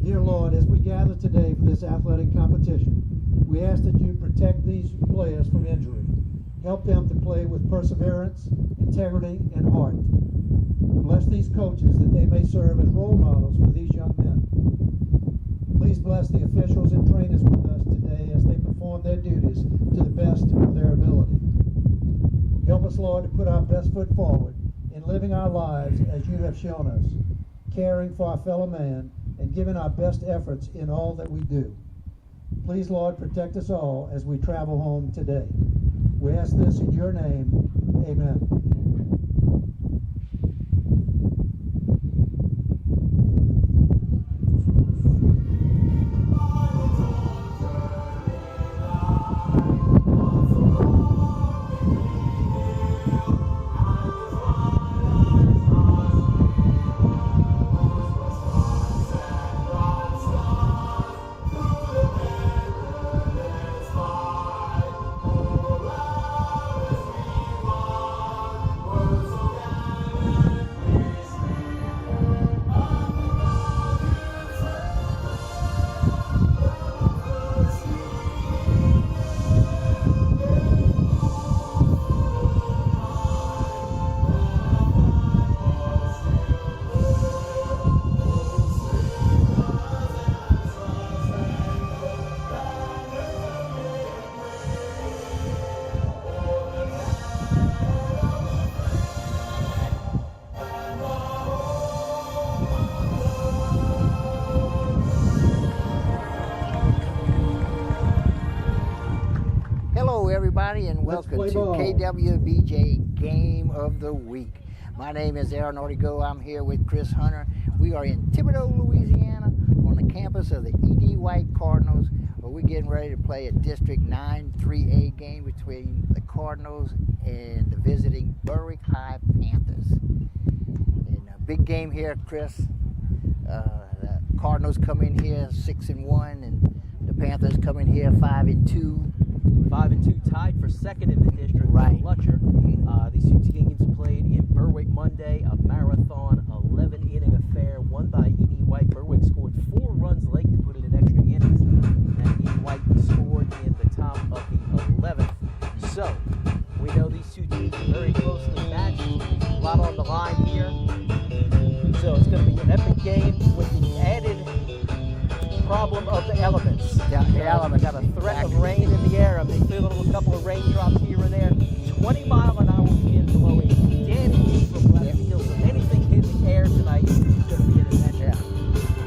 Dear Lord, as we gather today for this athletic competition, we ask that you protect these players from injury. Help them to play with perseverance, integrity, and heart. Bless these coaches that they may serve as role models for these young men. Please bless the officials and trainers with us today as they perform their duties to the best of their ability. Help us, Lord, to put our best foot forward in living our lives as you have shown us, caring for our fellow man and giving our best efforts in all that we do. Please, Lord, protect us all as we travel home today. We ask this in your name. Amen. Everybody, and welcome to KWBJ Game of the Week. My name is Aaron Ortigo. I'm here with Chris Hunter. We are in Thibodaux, Louisiana, on the campus of the E.D. White Cardinals, where we're getting ready to play a District 9 3A game between the Cardinals and the visiting Berwick Panthers. And a big game here, Chris. The Cardinals come in here 6-1, and the Panthers come in here 5-2. 5-2, tied for second in the district. Right. Lutcher. These two teams played in Berwick Monday, a marathon 11-inning affair won by E.D. White. Berwick scored 4 runs late to put it in extra innings, and then E.D. White scored in the top of the 11th. So we know these two teams are very closely matched. A lot on the line here. So it's going to be an epic game with the added problem of the elements. Yeah, the elements. Got a threat of rain in the air. They feel a little couple of raindrops here and there. 20-mile-an-hour wind blowing. Danny from left field. So anything hitting the air tonight is going to be an adventure.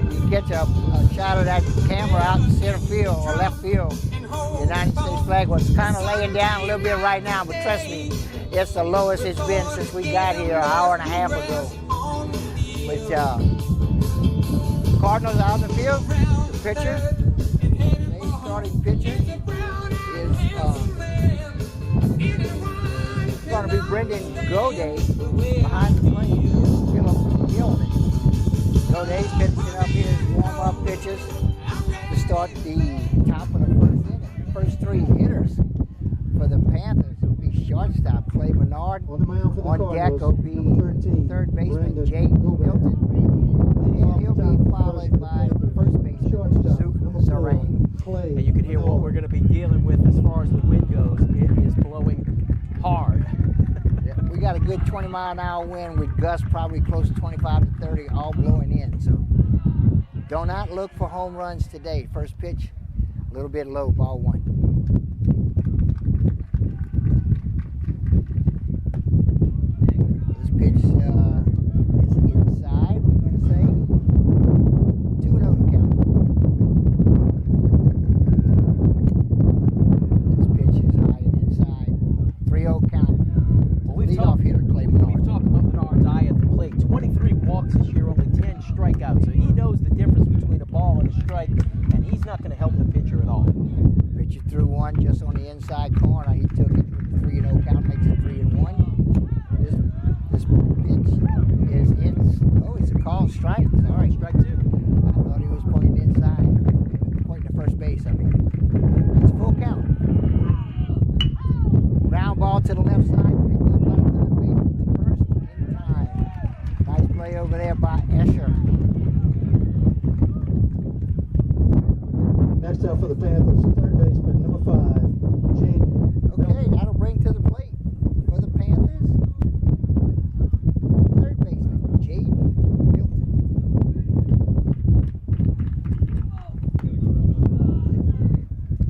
Yeah. You get a shot of that camera out in center field or left field. The United States flag was kind of laying down a little bit right now, but trust me, it's the lowest it's been since we got here an hour and a half ago. But Cardinals out in the field. The pitcher, the starting pitcher is going to be Brendan Goday. Behind the plate is Philip Gilman. Goday's pitching up his warm-up pitches to start the top of the first inning. First 3 hitters for the Panthers will be shortstop Clay Bernard. On deck will be third baseman Jay Hilton. And he'll be followed by first baseman Zook Sarang. And you can hear what we're going to be dealing with as far as the wind goes. It is blowing hard. Yeah, we got a good 20-mile-an-hour wind with gusts probably close to 25 to 30, all blowing in. So do not look for home runs today. First pitch, a little bit low, ball 1. This pitch is inside, we're going to say. 2-0 count. This pitch is high and inside. 3-0 count. Leadoff hitter, Clay Bernard. We've talked about Bernard's eye at the plate. 23 walks this year, only 10 strikeouts. So he knows the difference between a ball and a strike, and he's not going to help the pitcher at all. Pitcher threw one just on the inside corner. He took it with 3-0 count, makes it 3-1. This pitch is in. Oh, it's a called strike. Sorry. Strike 2. I thought he was pointing inside. Pointing to first base, I mean. It's full count. Ground ball to the left side. Picked up by third base to first in time. Nice play over there by Escher. the Panthers, third baseman, number 5, Jaden. Okay, that'll bring to the plate for the Panthers. Third baseman, Jaden Milton.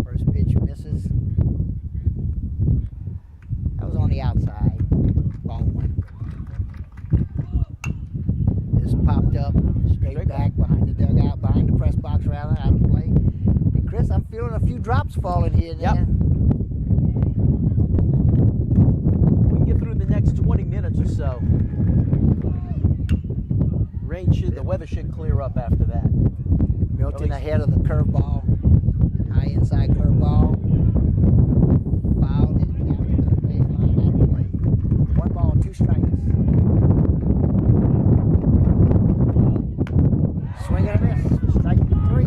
First pitch misses. That was on the outside. Ball 1. This popped up straight back behind the dugout, behind the press box rather, out of play. And Chris, I'm feeling a few drops falling here and there. We can get through the next 20 minutes or so. The weather should clear up after that. Milton ahead of the curveball. High inside curveball. Fouled it down the third baseline, out of play. 1 ball, 2 strikes. Swing and a miss. Strike 3.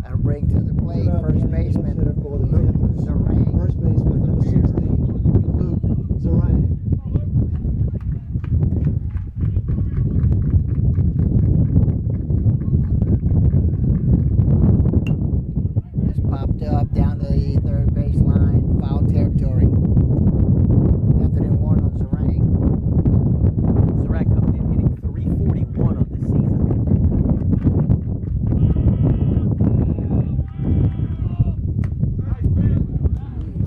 That'll bring to the plate first baseman. Zarang. First baseman, number 16, Luke Zarang. This popped up down the third baseline, foul territory. Nothing in 1 on Zarang. Zarang comes in hitting 341 on the season.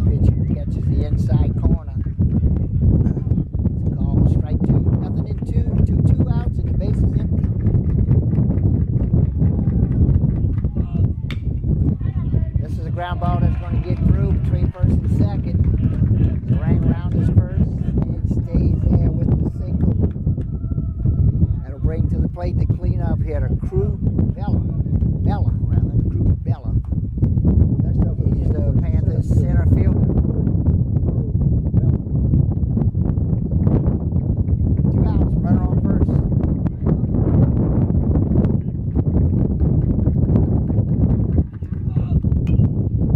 Pitcher catches the inside corner. It's called strike 2. Nothing in 2. 2 outs and the base is empty. This is a ground ball that's going to get through between first and second. Zarang rounders first and stays there with the single. That'll bring to the plate the cleanup hitter, Crew Bella. Crew Bella. Next up, He's the Panthers center fielder. 2 outs, runner on first.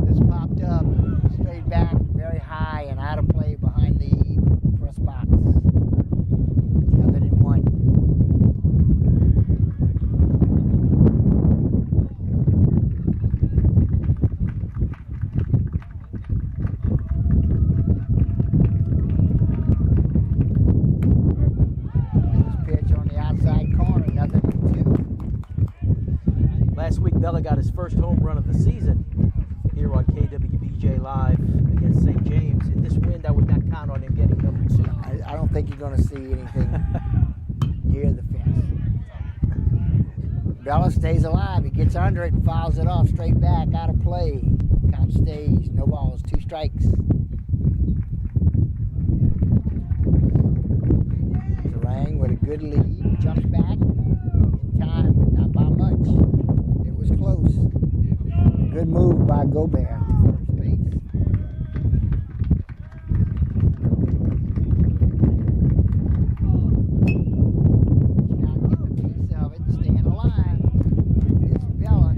This popped up, straight back, very high and out of play behind the press box. Nothing in 1. This pitch on the outside corner, nothing in 2. Last week, Bella got his first home run of the season here on KWBJ Live against St. James. In this wind, I would not count on him getting number 2. I don't think you're going to see anything near the fence. Bella stays alive. He gets under it and fouls it off straight back, out of play. Count stays. No balls. 2 strikes. Zarang with a good lead. Jumps back in time, but not by much. It was close. Good move by Gobert to first base. Not getting a piece of it, staying alive. It's Bella.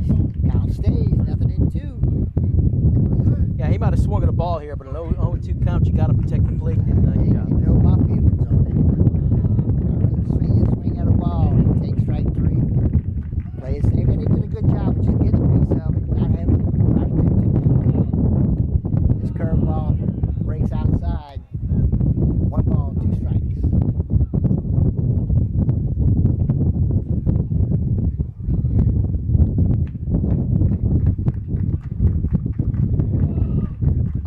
Count stays, nothing in 2. Yeah, he might have swung at a ball here, but an 0-2 count, you got to protect the plate. You know my feelings on that. Swing at a ball and take strike 3. Play it safe, and he did a good job of just getting a piece of it, not having it. This curveball breaks outside. 1 ball, 2 strikes.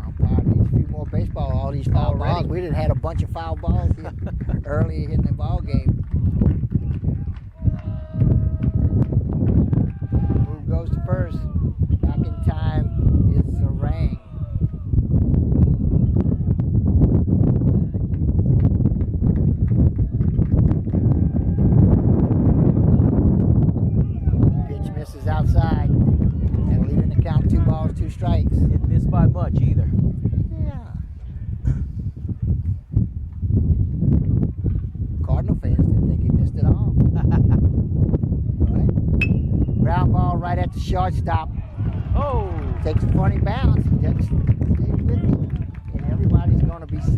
Umpire needs a few more baseball. All these foul balls. We done had a bunch of foul balls here early in the ball game. Move goes to first. Back in time is Zarang. Pitch misses outside. That'll even the count 2 balls, 2 strikes. Didn't miss by much either. Yeah. Cardinal fans didn't think he missed it all. Right. Ground ball right at the shortstop. Oh! Takes a funny bounce. Just stays with it. And everybody's going to be safe.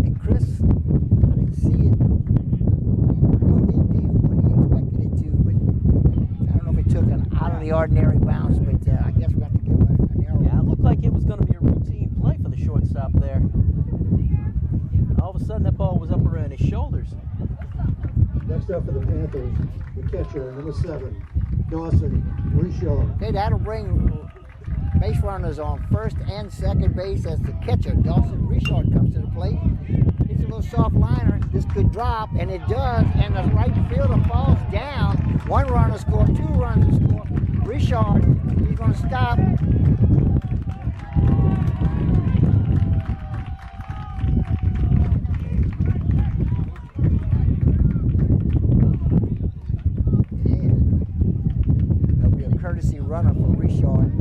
And Chris, I didn't see it. the ordinary bounce, but I guess we have to give an arrow. Yeah, it looked like it was going to be a routine play for the shortstop there. All of a sudden, that ball was up around his shoulders. Next up for the Panthers, the catcher, number 7, Dawson Richard. Okay, that'll bring base runners on first and second base as the catcher, Dawson Richard, comes to the plate. It's a little soft liner. This could drop, and it does, and the right fielder falls down. One runner scored, 2 runs to score. Richard, he's going to stop. Courtesy runner for Richard.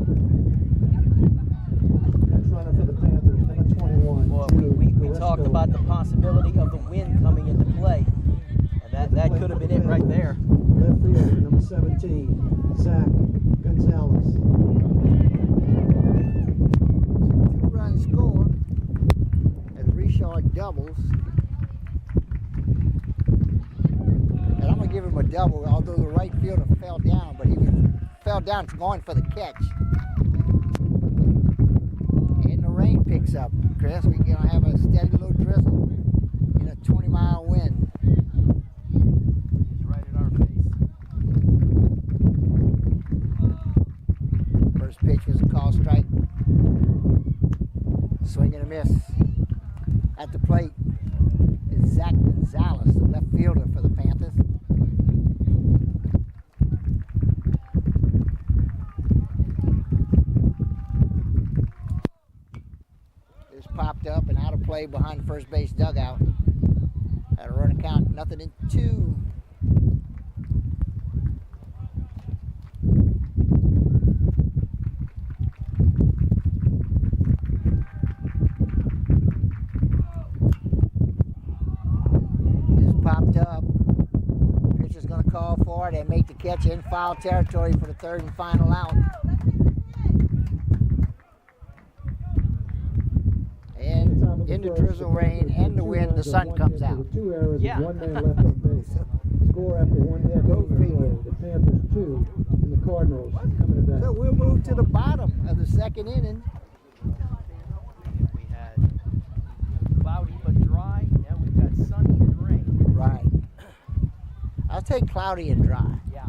Next runner for the Panthers, number 21. Well, we talked about the possibility of the wind coming into play, and that could have been it right there. Left fielder, number 17, Zach Gonzalez. 2-run score as Richard doubles. And I'm going to give him a double, although the right fielder fell down, but he fell down going for the catch. And the rain picks up, Chris. We're going to have a steady little drizzle in a 20-mile wind. It's right in our face. First pitch was a call strike. Swing and a miss. At the plate is Zach Gonzalez, the left fielder for the Panthers. Popped up and out of play behind the first base dugout. At a run count, 0-2. Just popped up. Pitcher's going to call for it and make the catch in foul territory for the 3rd and final out. In the drizzle, rain, and the wind, the sun comes out. 2 errors Yeah. and 1 man left on base. Score after 1 hit. Go figure. The Panthers 2 and the Cardinals coming to bat. So we'll move to the bottom of the 2nd inning. We had cloudy but dry. Now we've got sunny and rain. Right. I'll take cloudy and dry. Yeah.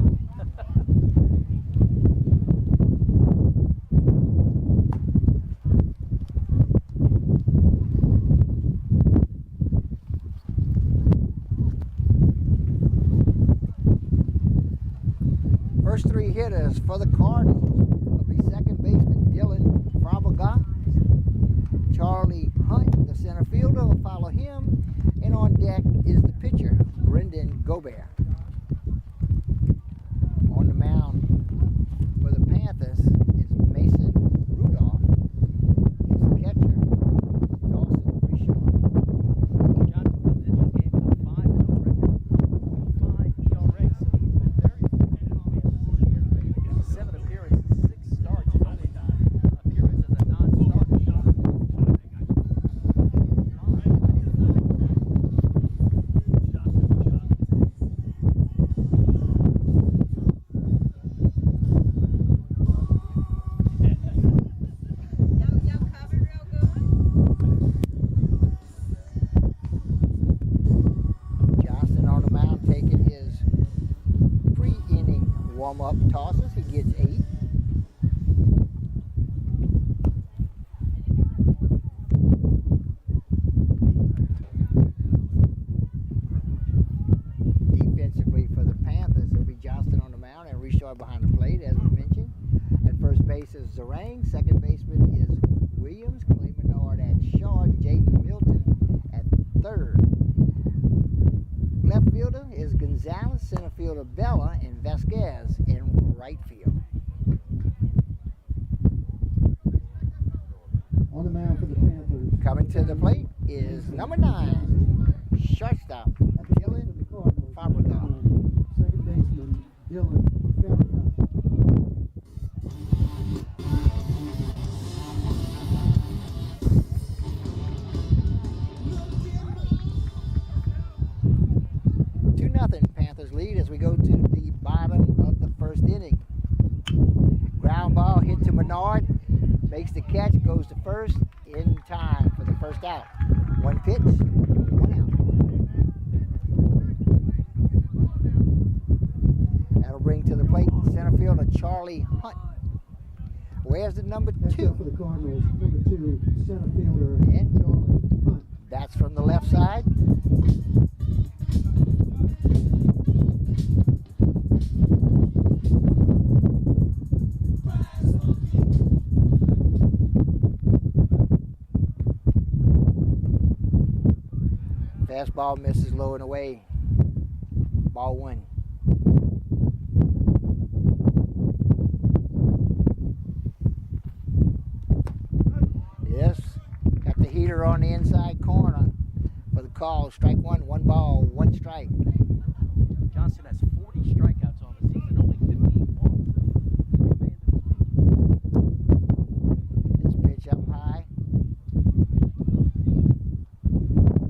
First 3 hitters for the Cardinals will be second baseman Dylan Frabaga. Charlie Hunt, the center fielder, will follow him. And on deck is the pitcher, Brendan Gobert. On the mound for the Panthers is Mason Rudolph. His catcher, Dawson Richard. Johnson comes in this game with a 5-0 record, 5 ERA, so he's been very effective in the Panthers this year. 7 appearances, 6 starts, his only appearance as a non-starter. Johnson on the mound taking his pre-inning warm-up tosses. He gets 8. Defensively for the Panthers, it'll be Johnston on the mound and Richard behind the plate, as we mentioned. At first base is Zarang. Second baseman is Williams. Clay Menard at short. Jaden Milton at third. Left fielder is Gonzalez, center fielder Bella, and Vasquez in right field. On the mound for the Panthers. Coming to the plate is number 9, shortstop Dylan Fabregas. Second baseman Dylan Fabregas. Nothing. Panthers lead as we go to the bottom of the first inning. makes the catch, goes to first in time for the first out. One pitch, one out. That'll bring to the plate center fielder Charlie Hunt. Where's the number Next 2? up for the Cardinals, number 2, center fielder And Charlie Hunt. that's from the left side. Fastball misses low and away. Ball 1. Yes, got the heater on the inside corner for the call. Strike 1, 1 ball, 1 strike. Johnson has 40 strikeouts on the season, only 15 walks. This pitch up high.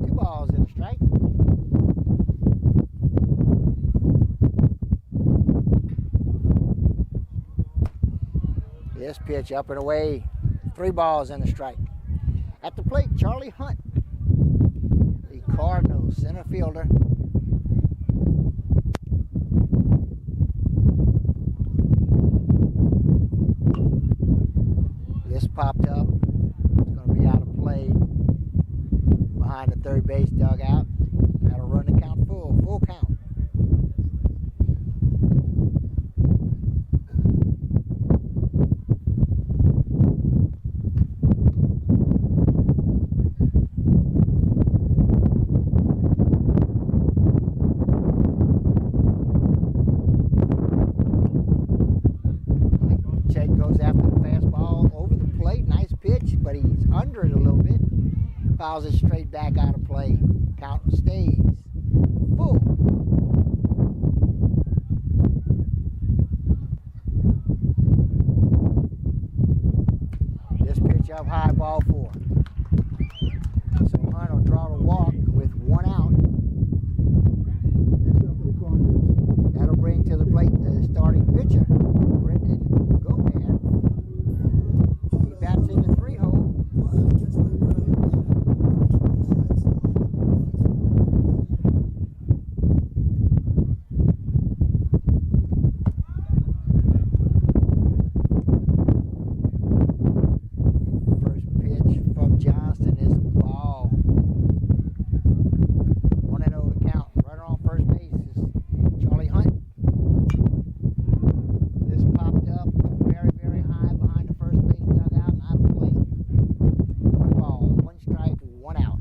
2 balls and a strike. This pitch up and away. 3 balls and a strike. At the plate, Charlie Hunt, the Cardinals center fielder. This popped up. It's going to be out of play behind the third base dugout. That'll run the count full count. Goes after the fastball over the plate. Nice pitch, but he's under it a little bit. Fouls it straight back out of play. Count stays full. This pitch up high, ball 4. So Hunt will draw the walk with 1 out. Next up for the Cardinals, That'll bring to the plate the starting pitcher, Brendan Gomez. He bats in the 3-hole. First pitch from Johnston is a ball. 1-0 to count. Runner on first base is Charlie Hunt. This popped up very, very high behind the first base dugout and out of play. 1 ball, 1 strike, 1 out.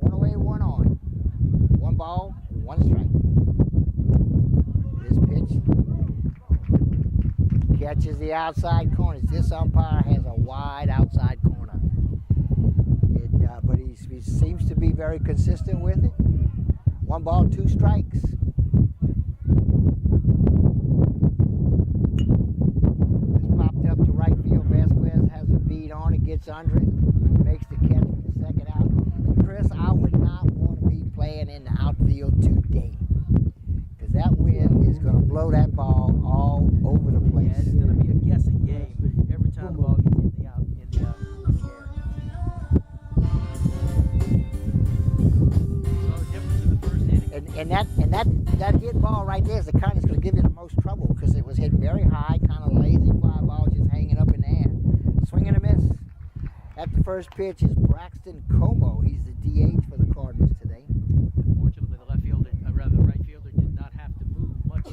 One away, 1 on. 1 ball, 1 strike. This pitch catches the outside corner. This umpire has a wide outside corner. But he seems to be very consistent with it. 1 ball, 2 strikes. This popped up to right field. Vasquez has a beat on it, gets under it, makes the catch for the second out. And Chris, I would not want to be playing in the outfield today, because that wind is going to blow that ball all over the place. Yeah, it's going to be a guessing game every time the ball gets in the air. So the difference in the first inning. And that hit ball right there is the kind that's going to give you the most trouble, because it was hit very high, kind of lazy fly ball just hanging up in the air. Swing and a miss. At the first pitch is Braxton Como. He's the DH for the Cardinals today. Unfortunately, the right fielder did not have to move much to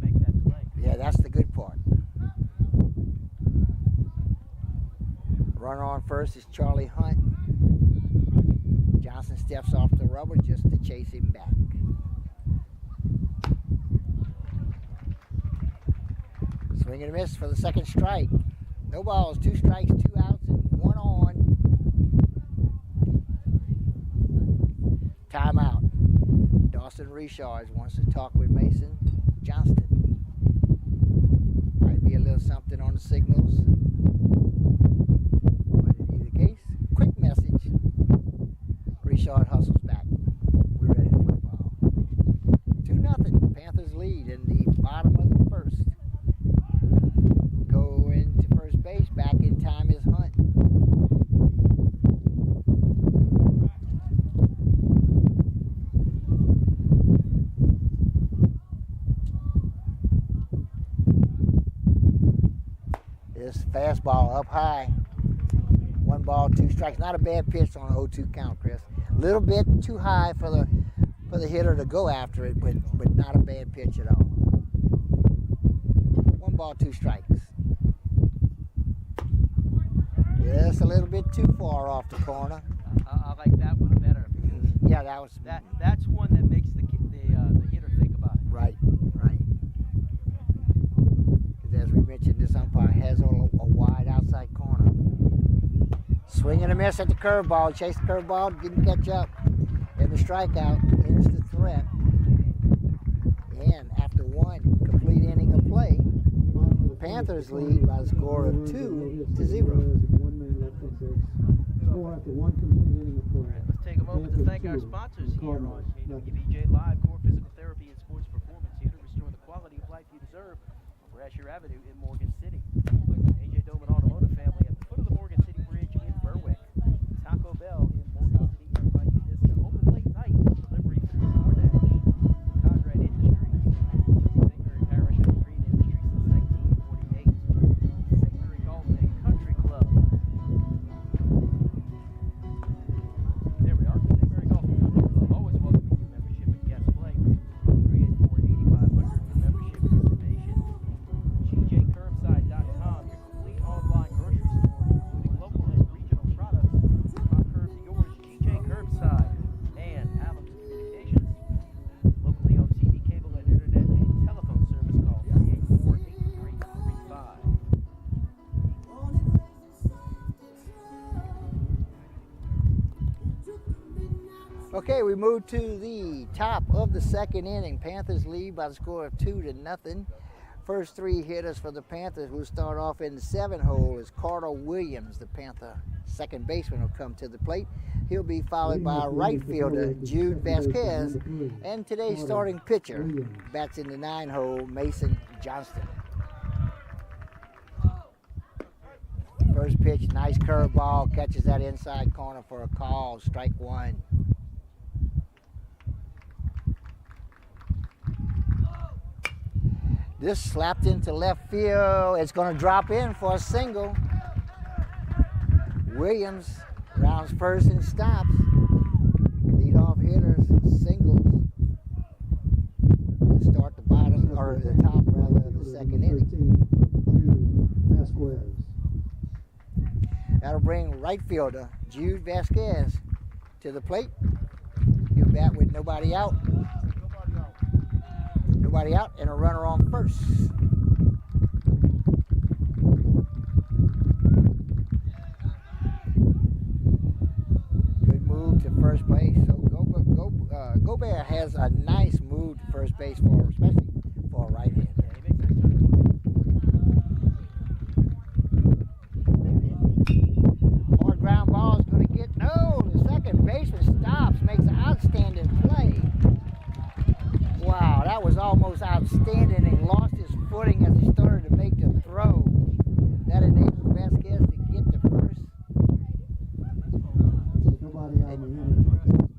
make that play. Yeah, that's the good part. Runner on first is Charlie Hunt. Johnson steps off the rubber just to chase him back. Swing and a miss for the second strike. No balls, 2 strikes, 2 outs, and 1 on. Timeout. Dawson Richards wants to talk with Mason Johnston. Might be a little something on the signals. But in either case, quick message. Richard hustles back. Fastball up high. 1 ball, 2 strikes. Not a bad pitch on an 0-2 count, Chris. A little bit too high for the hitter to go after it, but not a bad pitch at all. 1 ball, 2 strikes. Just a little bit too far off the corner. I like that one better because yeah, that's one that makes the hitter think about it. Right. Because as we mentioned, this umpire has a wide outside corner. Swing and a miss at the curveball. Chased the curveball, didn't catch up. And the strikeout ends the threat. And after 1 complete inning of play, the Panthers lead by a score of 2-0. After 1 complete inning of play. Let's take a moment to thank our sponsors here on KWBJ Live, Core Physical Therapy and Sports Performance, here to restore the quality of life you deserve on Brashear Avenue in Morgan City. AJ Doman Automotive Family at the foot of the Morgan City Bridge in Berwick. Taco Bell in Morgan City and Bayou Vista. Open late night, delivery through DoorDash. Conrad Industries, St. Mary Parish and Green Industries since 1948. St. Mary Golf and Country Club. There we are. St. Mary Golf and Country Club, always welcoming you membership and guest play. 384-8500 for membership information. GJCurbside.com, your complete online grocery store, including local and regional products. From curb to yours, GJ Curbside. And Adams Communications, locally owned TV, cable, and internet and telephone service. Call 384-8335. Okay, we move to the top of the 2nd inning. Panthers lead by the score of 2-0. First 3 hitters for the Panthers will start off in the 7 hole as Carter Williams, the Panther second baseman, will come to the plate. He'll be followed by right fielder Jude Vasquez, and today's starting pitcher bats in the 9 hole, Mason Johnston. First pitch, nice curveball, catches that inside corner for a call, strike 1. This slapped into left field. It's going to drop in for a single. Williams rounds first and stops. Leadoff hitters, singles to start the bottom, or the top rather, of the 2nd inning. That'll bring right fielder Jude Vasquez to the plate. He'll bat with nobody out. Nobody out and a runner on first. Good move to first base. So Gobert has a nice move to first base, especially for a right-hander. Hard ground ball is going to get the second baseman stops, makes an outstanding play. Wow, that was almost outstanding. He lost his footing as he started to make the throw. That enabled Vasquez to get to first.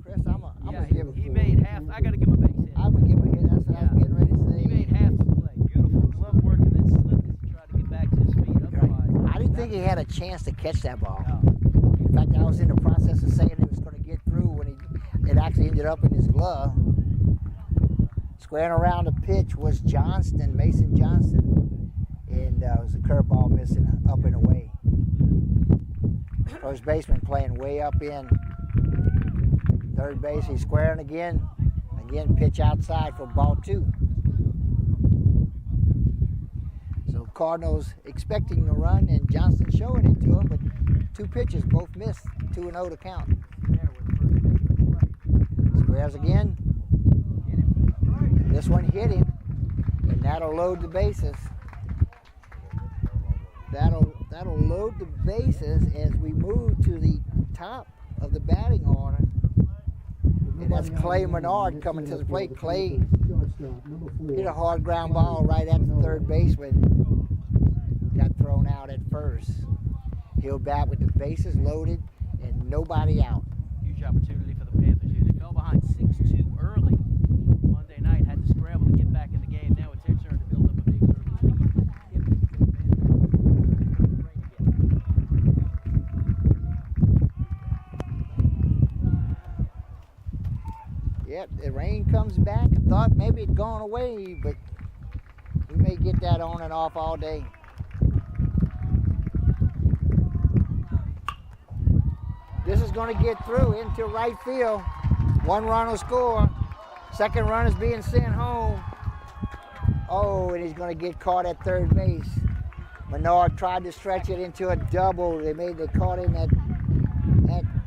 Chris, I'm gonna give him. He made half. I got to give him a base hit. I'm gonna give him a hit. That's what I was getting ready to say. He made half the play. Beautiful glove work and then slipped as he tried to get back to his feet. Otherwise, I didn't think he had a chance to catch that ball. No. In fact, I was in the process of saying it was going to get through when it actually ended up in his glove. Squaring around the pitch was Johnston, Mason Johnston, and it was a curveball missing up and away. First baseman playing way up in. Third base, he's squaring again. Again, pitch outside for ball 2. So Cardinals expecting the run, and Johnston showing it to him, but 2 pitches, both missed, 2-0 to count. Squares again. This one hit him, and that'll load the bases. That'll load the bases as we move to the top of the batting order. And that's Clay Menard coming to the plate. Clay hit a hard ground ball right at the third baseman. Got thrown out at first. He'll bat with the bases loaded and nobody out. Huge opportunity for the Panthers here. They fell behind 6-2 early Monday night. Had to scramble to get back in the game. Now it's their turn to build up a big early lead. Yep, the rain comes back. I thought maybe it'd gone away, but we may get that on and off all day. This is going to get through into right field. One run will score. Second run is being sent home. Oh, and he's going to get caught at third base. Menard tried to stretch it into a double. They caught him at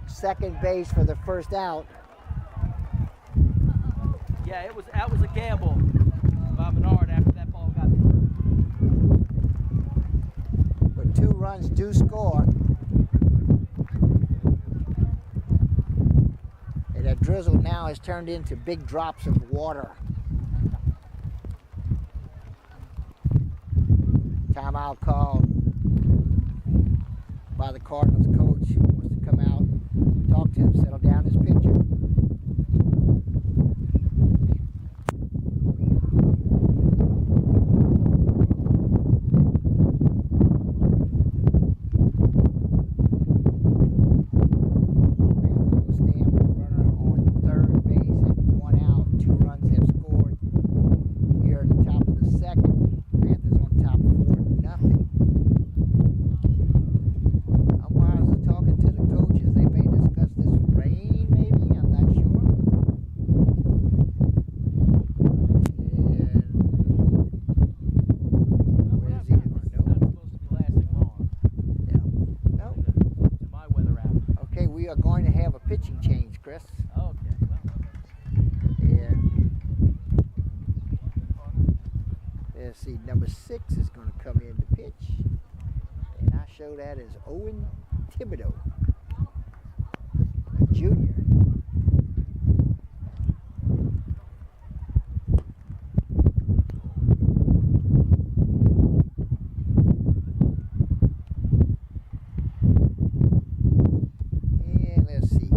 second base for the first out. Yeah, that was a gamble by Menard after that ball got through. But 2 runs do score. And that drizzle now has turned into big drops of water. Timeout call by the Cardinals coach, who wants to come out, talk to him, settle down his pitcher. See, number 6 is going to come in to pitch, and I show that as Owen Thibodeau, a junior. And let's see.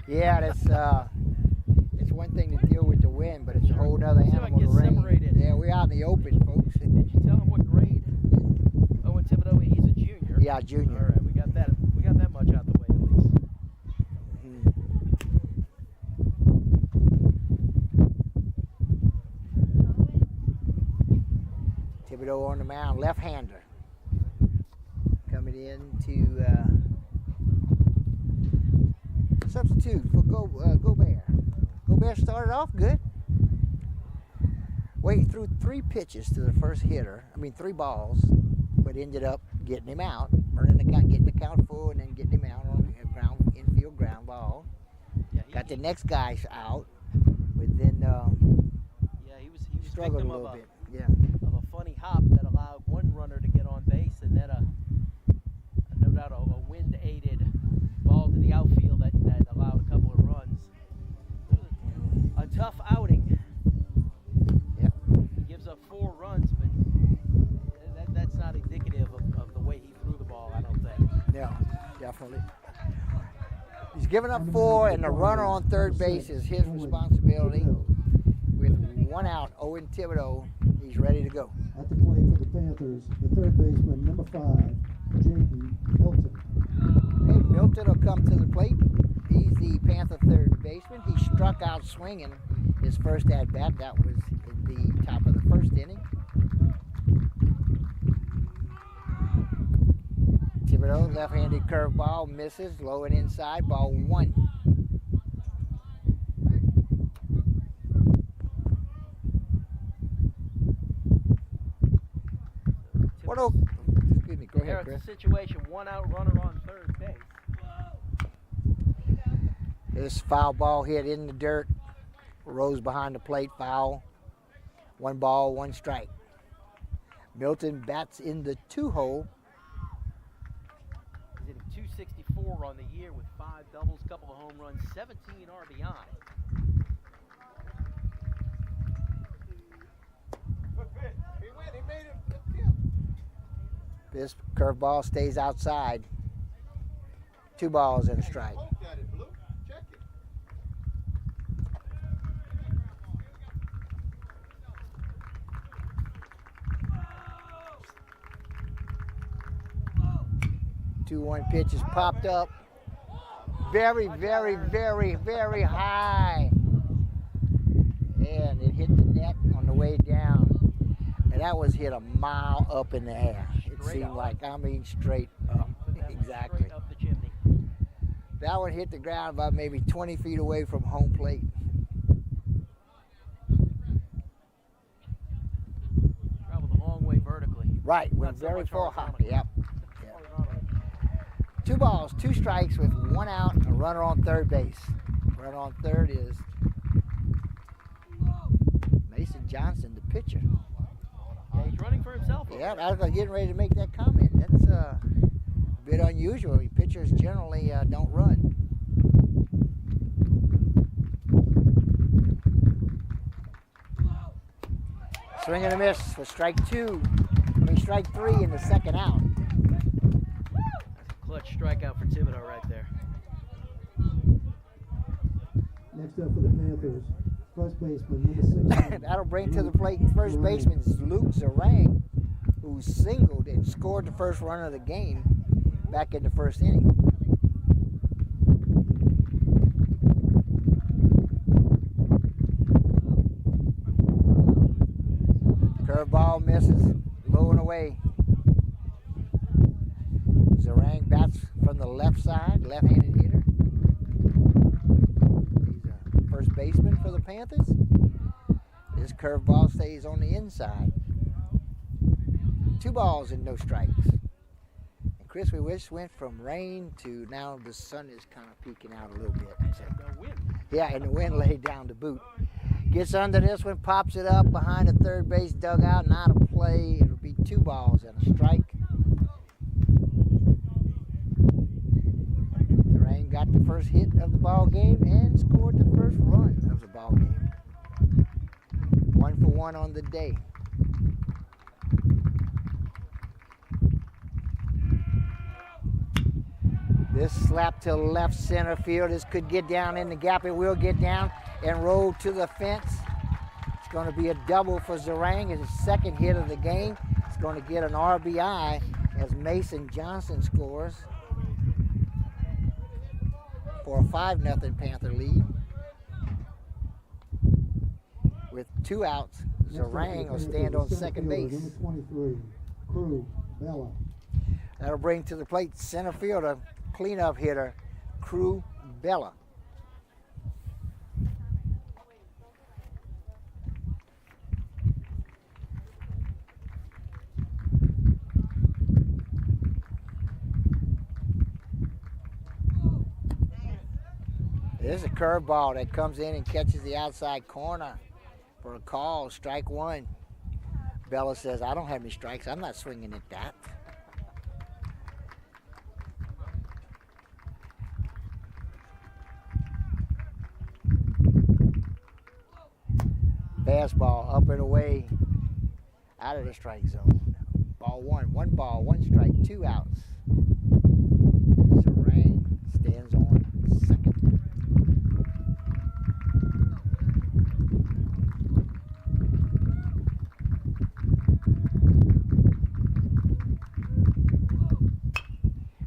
Yeah, it's one thing to deal with the wind, but it's a whole other animal to rain. Separated. Yeah, we're out in the open, folks. Did you tell him what grade Owen Thibodeau? He's a junior. Yeah, junior. All right, we got that much out the way at least. Thibodeau on the mound, left-hander, coming in to substitute for Gobert. Gobert started off good. Well, he threw 3 pitches to the first hitter. 3 balls, but ended up getting him out, getting the count full, and then getting him out on a infield ground ball. Yeah, got the next guys out, but then he was struggled a victim little bit. Yeah, of a funny hop that allowed one runner to get on base, and then no doubt a wind-aided ball to the outfield that allowed a couple of runs. It was a tough outing. Yep. He gives up 4 runs, but that's not indicative of the way he threw the ball, I don't think. No, definitely. He's given up 4, and the runner on third base is his responsibility. With 1 out, Owen Thibodeau, he's ready to go. At the plate for the Panthers, the third baseman, number 5, J.D. Milton. Okay, Milton will come to the plate. He's the Panther third baseman. He struck out swinging his first at-bat. That was in the top of the first inning. Thibodeau, left-handed curveball, misses, low and inside, ball 1. Excuse me, go ahead, Chris. Situation, 1 out, runner on third base. This foul ball hit in the dirt, rose behind the plate, foul. 1 ball, 1 strike. Milton bats in the 2-hole. He's hitting .264 on the year with 5 doubles, couple of home runs, 17 RBI. This curveball stays outside. 2 balls and a strike. 2-1 pitch is popped up. Very, very, very, very high. And it hit the net on the way down. And that was hit a mile up in the air. It seemed like, I mean, straight up. Exactly. Straight up the chimney. That one hit the ground about maybe 20 feet away from home plate. Traveled a long way vertically. Right, went Not so very much far. horizontally. Yep. 2 balls, 2 strikes with 1 out, a runner on third base. Runner on third is Mason Johnson, the pitcher. Yeah, he's running for himself. Yeah, I was getting ready to make that comment. That's a bit unusual. Pitchers generally don't run. Swing and a miss for strike 3 in the second out. Clutch strikeout for Thibodeau right there. Next up for the Panthers, first baseman, number 6. That'll bring to the plate first baseman Luke Zarang, who singled and scored the first run of the game back in the first inning. Curveball misses, low and away. Zarang bats from the left side, left-handed hitter. He's a first baseman for the Panthers. This curveball stays on the inside. 2 balls and no strikes. And Chris, we just went from rain to now the sun is kind of peeking out a little bit. So, The wind. yeah, and the wind laid down to boot. Gets under this one, pops it up behind the third base dugout and out of play. It'll be 2 balls and a strike. Zarang got the first hit of the ball game and scored the first run of the ball game. 1 for 1 on the day. This slap to left center field. This could get down in the gap. It will get down and roll to the fence. It's going to be a double for Zarang. It's his second hit of the game. It's going to get an RBI as Mason Johnson scores for a 5-0 Panther lead. With 2 outs, Zarang will stand on second base. Number 23, Crew Bella. That'll bring to the plate center fielder, cleanup hitter, Crew Bella. There's a curveball that comes in and catches the outside corner for a call, strike 1. Bella says, I don't have any strikes. I'm not swinging at that. Fastball up and away, out of the strike zone. Ball 1, 1 ball, 1 strike, 2 outs. Zarang stands on second.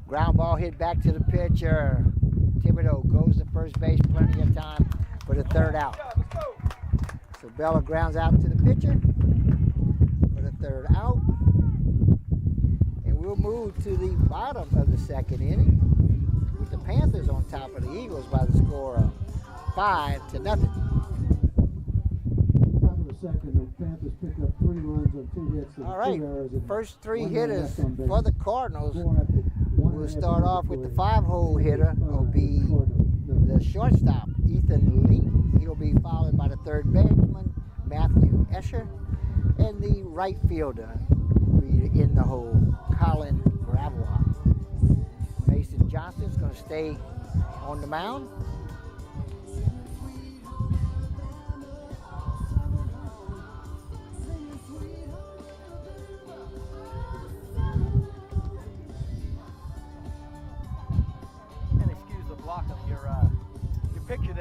Ground ball hit back to the pitcher. Thibodeau goes to first base, plenty of time for the third out. So Bella grounds out to the pitcher for the third out. And we'll move to the bottom of the second inning with the Panthers on top of the Eagles by the score of 5-0. Top of the second, the Panthers pick up 3 runs on 2 hits. All right, 2 errors and first 3 1 hitters left on base. for the Cardinals. 4 after 1 We'll after start off with the 5-hole hitter. Will be Cardinals. the shortstop, Ethan Lee. He'll be followed by the third baseman, Matthew Escher, and the right fielder will be in the hole, Colin Gravois. Mason Johnson's going to stay on the mound.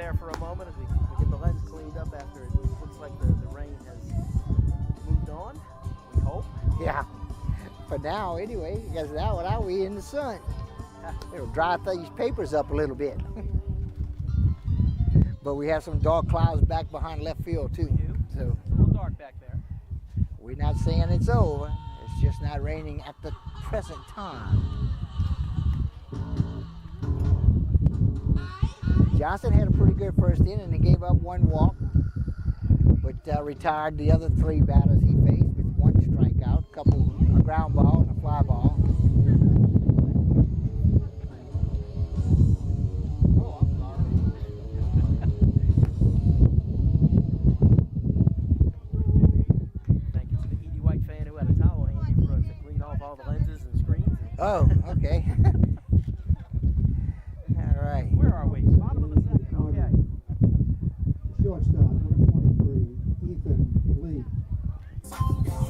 there for a moment as we get the lens cleaned up after it looks like the rain has moved on. We hope. Yeah. For now, anyway, because now without we in the sun, it'll dry these papers up a little bit. But we have some dark clouds back behind left field too. So it's a little dark back there. We're not saying it's over. It's just not raining at the present time. Johnson had a pretty good first inning. He gave up one walk, but retired the other 3 batters he faced with 1 strikeout, a ground ball and a fly ball. Oh, I'm sorry. Thank you to the Edie White fan who had a towel handy for us to clean off all the lenses and screens. Oh, okay. All right. Where are we? Bottom of the second. Okay. Shortstop, number 23, Ethan Lee.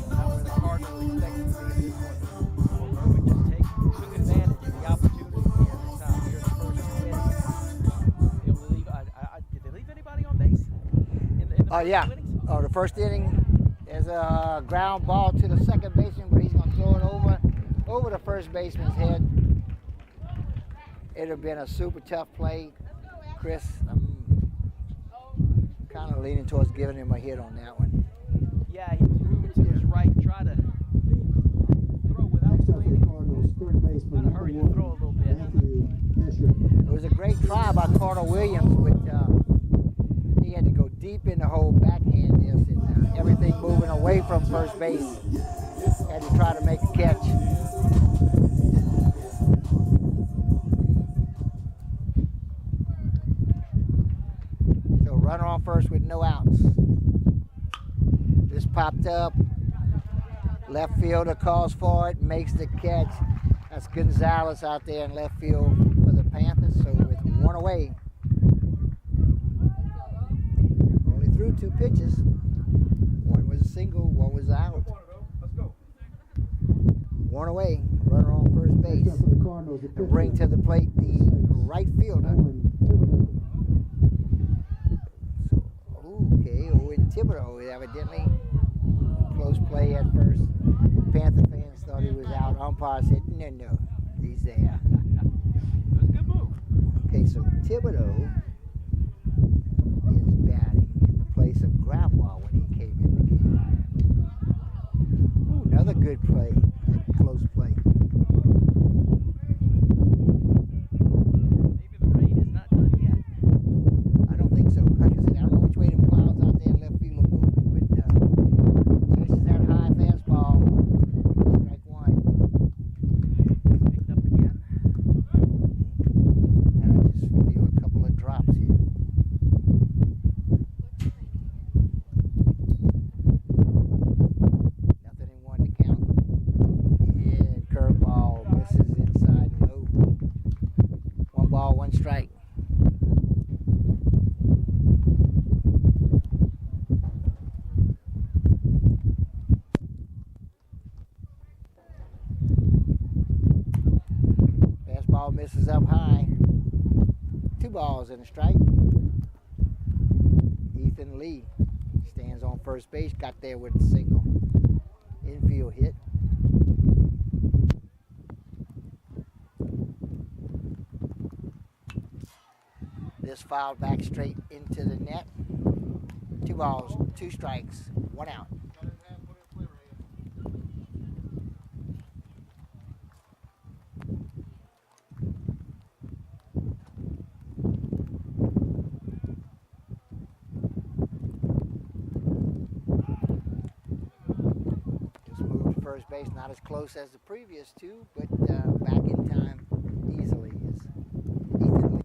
Not where the Cardinals expected to be at this point. Well, Berwick just took advantage of the opportunity here this time. Here in the first 2 innings. Able to leave, did they leave anybody on base? In the first 2 innings? Oh, the first inning is a ground ball to the second baseman, but he's going to throw it over the first baseman's head. It would have been a super tough play. Chris, I'm kind of leaning towards giving him a hit on that one. Yeah, he was moving to his right, try to throw without planning. Kind of hurry to throw a little bit. It was a great try by Carter Williams, but he had to go deep in the hole, backhand this, and everything moving away from first base. Had to try to make a catch. So runner on first with no outs. This popped up. Left fielder calls for it, makes the catch. That's Gonzalez out there in left field for the Panthers. So with 1 away, only threw 2 pitches. 1 was a single, 1 was out. 1 away, runner on first base. And bring to the plate the right fielder. So, okay, Owen Thibodeau, evidently close play at first. Panther fans thought he was out. Umpire said, no, he's there. It was a good move. Okay, so Thibodeau is batting in the place of Gravois when he came in the game. Ooh, another good play, close play. Maybe the rain is not done yet. I don't think so. Like I said, I don't know which way them clouds out there in left field are moving, but chases that high fastball. Strike 1. Picked up again. And I just feel a couple of drops here. Nothing in 1 to count. And curveball misses inside low. 1 ball, 1 strike. Fastball misses up high. 2 balls and a strike. Ethan Lee stands on first base, got there with a single. Infield hit. This fouled back straight into the net. 2 balls, 2 strikes, 1 out. Just moved to first base, not as close as the previous 2, but back in time easily is Ethan Lee.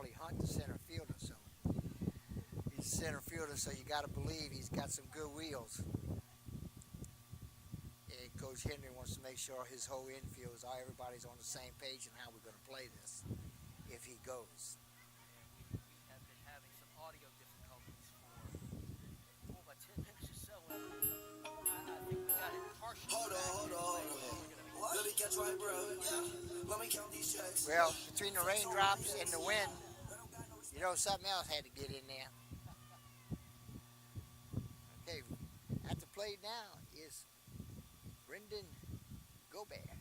Charlie Hunt, the center fielder. So he's a center fielder, so you got to believe he's got some good wheels. And Coach Henry wants to make sure his whole infield is everybody's on the same page and how we're going to play this if he goes. We have been having some audio difficulties for about 10 minutes or so. I think we got it partially. Hold on. Let me catch my breath. Yeah. Let me count these checks. Well, between the raindrops and the wind, you know, something else had to get in there. Okay, at the plate now is Brendan Gobert.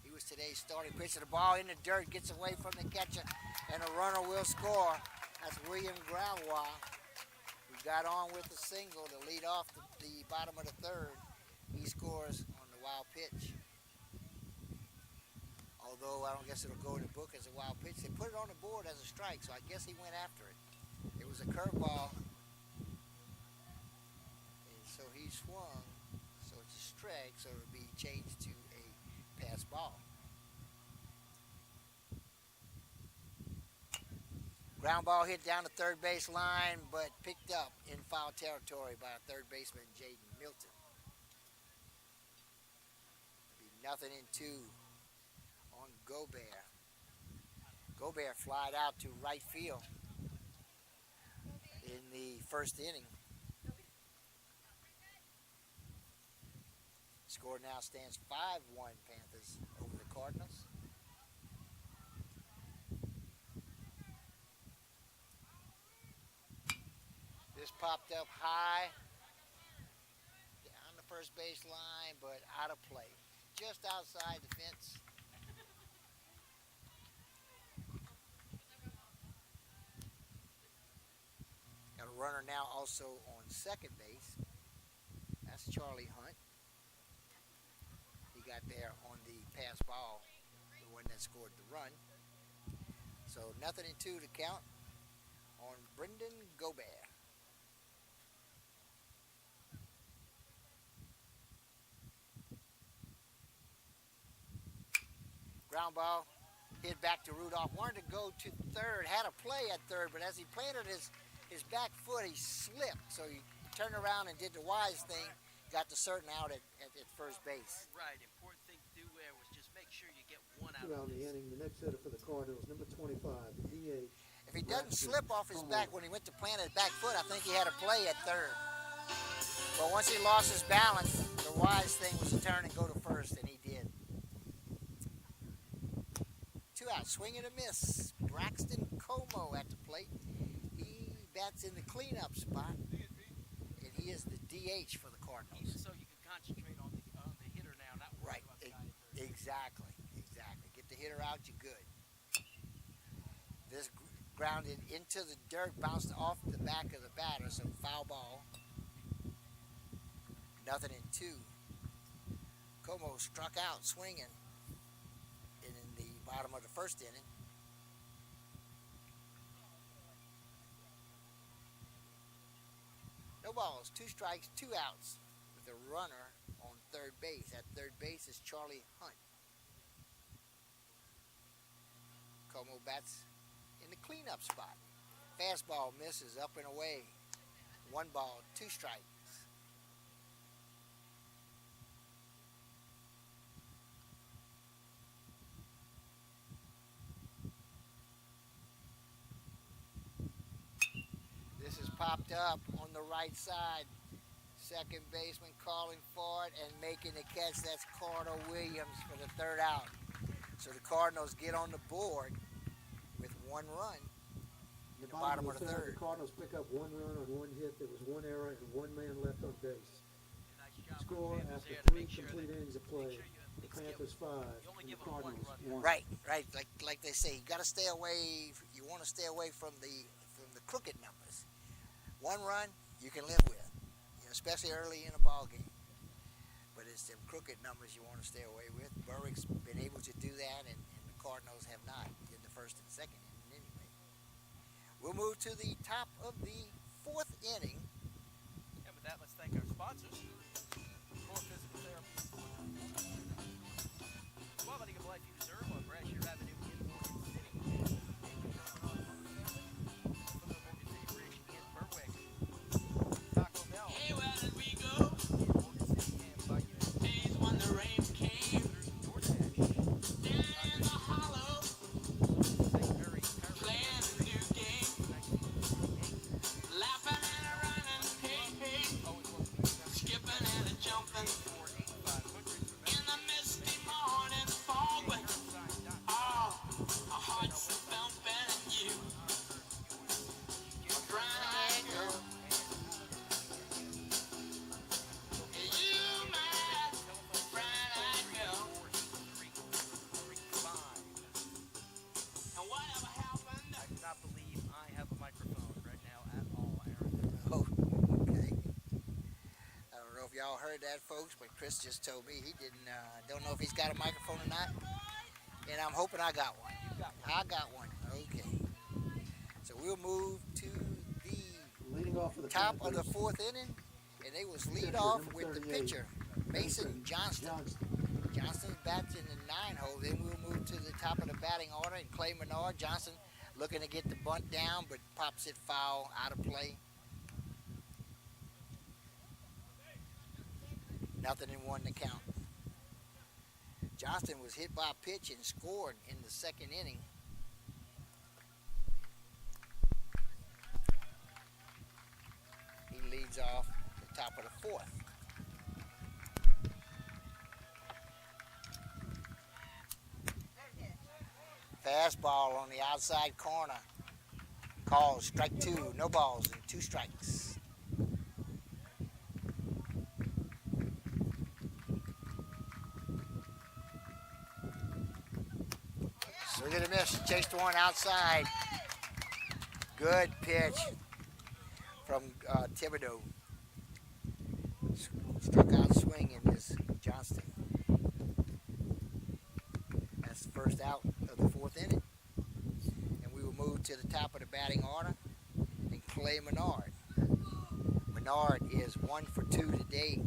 He was today's starting pitcher. The ball in the dirt, gets away from the catcher, and a runner will score. That's William Gravois, who got on with a single to lead off the bottom of the third. He scores on the wild pitch. Although I don't guess it'll go in the book as a wild pitch. They put it on the board as a strike, so I guess he went after it. It was a curveball. And so he swung. So it's a strike, so it'll be changed to a pass ball. Ground ball hit down the third base line, but picked up in foul territory by a third baseman, Jaden Milton. It'll be 0-2 on Gobert. Gobert flied out to right field in the first inning. Score now stands 5-1 Panthers over the Cardinals. This popped up high down the first base line, but out of play. Just outside the fence. Got a runner now also on second base. That's Charlie Hunt. He got there on the pass ball, the one that scored the run. So 0-2 to count on Brendan Gobert. Ground ball hit back to Rudolph. Wanted to go to third, had a play at third, but as he planted his back foot, he slipped. So he turned around and did the wise thing, got the certain out at first base. Right. Important thing to do there was just make sure you get one out. Around the inning, the next hitter for the Cardinals, number 25, the DH. If he doesn't slip off his back when he went to plant his back foot, I think he had a play at third. But once he lost his balance, the wise thing was to turn and go to first, and he did. 2 out, swing and a miss. Braxton Como at the plate. He bats in the cleanup spot, and he is the DH for the Cardinals. Even so you can concentrate on the hitter now, not worry Right, about the guy at third. exactly. Get the hitter out, you're good. This grounded into the dirt, bounced off the back of the batter, so foul ball. 0-2. Como struck out swinging in the bottom of the first inning. No balls, 2 strikes, 2 outs with a runner on third base. At third base is Charlie Hunt. Como bats in the cleanup spot. Fastball misses up and away. 1 ball, 2 strikes. This is popped up on the right side. Second baseman calling for it and making the catch. That's Carter Williams for the 3rd out. So the Cardinals get on the board with 1 run in the bottom of the 3rd. The Cardinals pick up 1 run on 1 hit. There was 1 error and 1 man left on base. Nice job Score by the Panthers after there to 3 make sure complete that- innings of play. The Panthers 5 You only and the give them 1 Cardinals run. 1. Right. Like they say, you got to stay away. You want to stay away from the crooked numbers. 1 run you can live with, especially early in a ball game. But it's them crooked numbers you want to stay away with. Berwick's been able to do that, and the Cardinals have not in the 1st and 2nd inning anyway. We'll move to the top of the 4th inning. And with that, let's thank our sponsors. Core Physical Therapy. Quality of life you deserve on Brashear Avenue in Morgan City. something in the misty morning fog. Oh, our hearts are bumping you. A bright girl. You, my bright-eyed girl. And whatever happened? I do not believe I have a microphone right now at all, Aaron. Oh, okay. I don't know if y'all heard that, folks, but Chris just told me he don't know if he's got a microphone or not. And I'm hoping I got one. I got one. Okay. So we'll move to the Leading off for the top of Panthers, the fourth inning. And they was lead pitcher, off number with the 38, pitcher, Mason Johnston. Johnston bats in the 9 hole. Then we'll move to the top of the batting order and Clay Menard. Johnson looking to get the bunt down, but pops it foul, out of play. Nothing in one to count. Johnston was hit by a pitch and scored in the second inning. He leads off the top of the fourth. Fastball on the outside corner. Called strike 2, no balls and 2 strikes. Swing and a miss, chased one outside. Good pitch from Thibodeau. Struck out swing in this Johnston. That's the first out of the fourth inning. And we will move to the top of the batting order and Clay Menard. Menard is 1 for 2 today.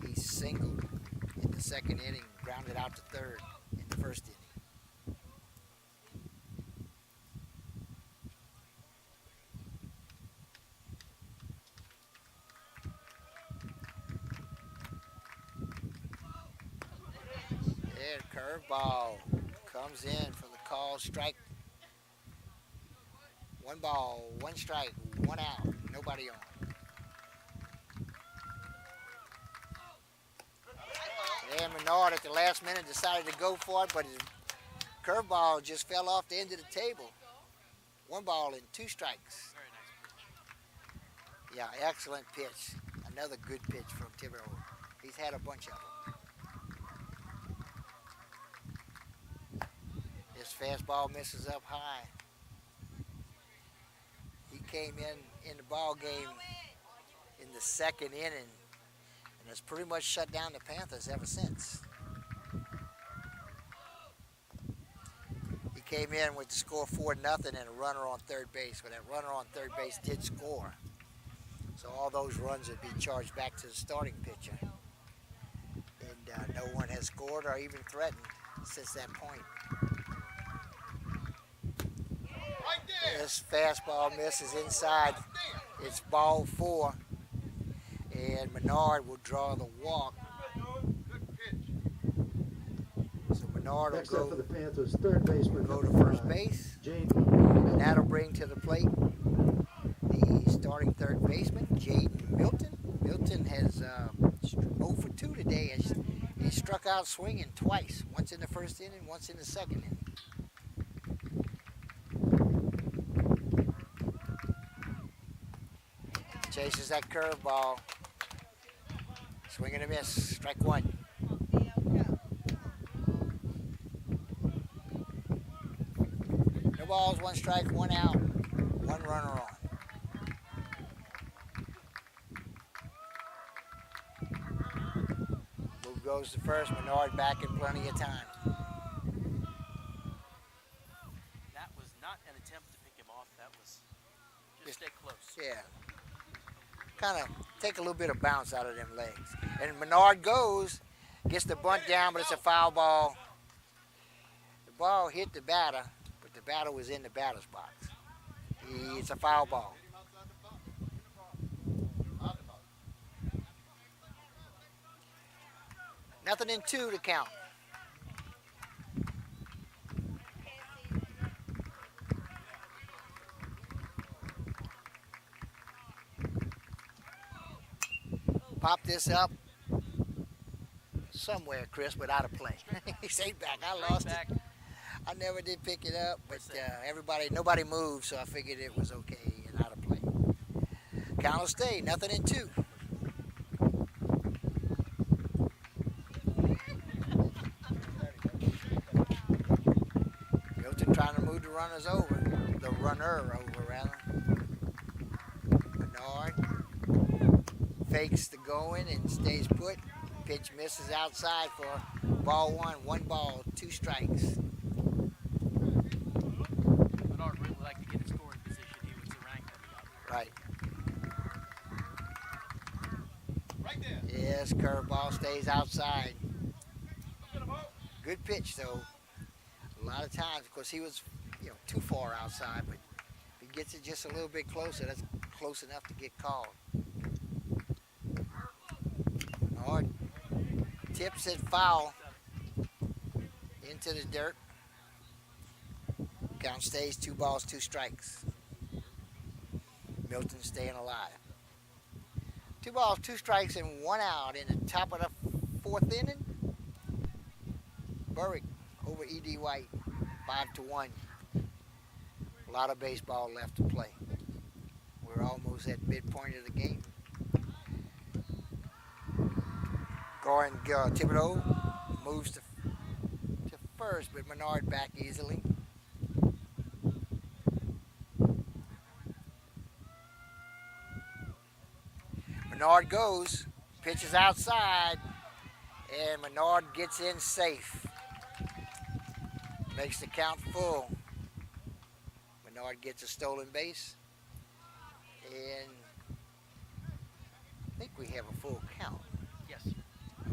He singled in the second inning, grounded out to third in the first inning. And curveball comes in for the call strike. 1 ball, 1 strike, 1 out, nobody on. And Menard at the last minute decided to go for it, but his curveball just fell off the end of the table. 1 ball and 2 strikes. Yeah, excellent pitch. Another good pitch from Thibodeau. He's had a bunch of them. This fastball misses up high. He came in the ball game in the second inning and has pretty much shut down the Panthers ever since. He came in with the score 4-0 and a runner on third base, but that runner on third base did score. So all those runs would be charged back to the starting pitcher. And no one has scored or even threatened since that point. This fastball misses inside. It's ball 4. And Menard will draw the walk. So Menard Next will up for the Panthers, third baseman, go to number first 5, base. Jaden. And that'll bring to the plate the starting third baseman, Jaden Milton. Milton has 0 for 2 today. He struck out swinging twice. Once in the first inning, once in the second inning. Chases that curveball. Swing and a miss. Strike 1. No balls, 1 strike, 1 out, 1 runner on. Move goes to first. Menard back in plenty of time. That was not an attempt to pick him off. That was just stay close. Yeah. Kind of take a little bit of bounce out of them legs. And Menard goes, gets the bunt down, but it's a foul ball. The ball hit the batter, but the batter was in the batter's box. It's a foul ball. Nothing in 2 to count. Pop this up somewhere, Chris, but out of play. Straight back. I lost back. it. I never did pick it up, but nobody moved, so I figured it was okay and out of play. Count will stay, nothing in 2. Milton trying to move the runners over, the runner over rather. Bernard fakes the going and stays put. Pitch misses outside for ball 1. 1 ball, 2 strikes. Bernard really like to get in scoring position here with Zarang coming up. Right. Right there. Yes, curveball stays outside. Good pitch though. A lot of times, of course, he was, too far outside, but if he gets it just a little bit closer, that's close enough to get called. Hard tips it foul into the dirt. Count stays 2 balls, 2 strikes. Milton staying alive. 2 balls, 2 strikes, and 1 out in the top of the 4th inning. Berwick over E.D. White, 5-1. A lot of baseball left to play. We're almost at midpoint of the game. Thibodeau moves to first, but Menard back easily. Menard goes, pitches outside, and Menard gets in safe. Makes the count full. Menard gets a stolen base, and I think we have a full count. Yes.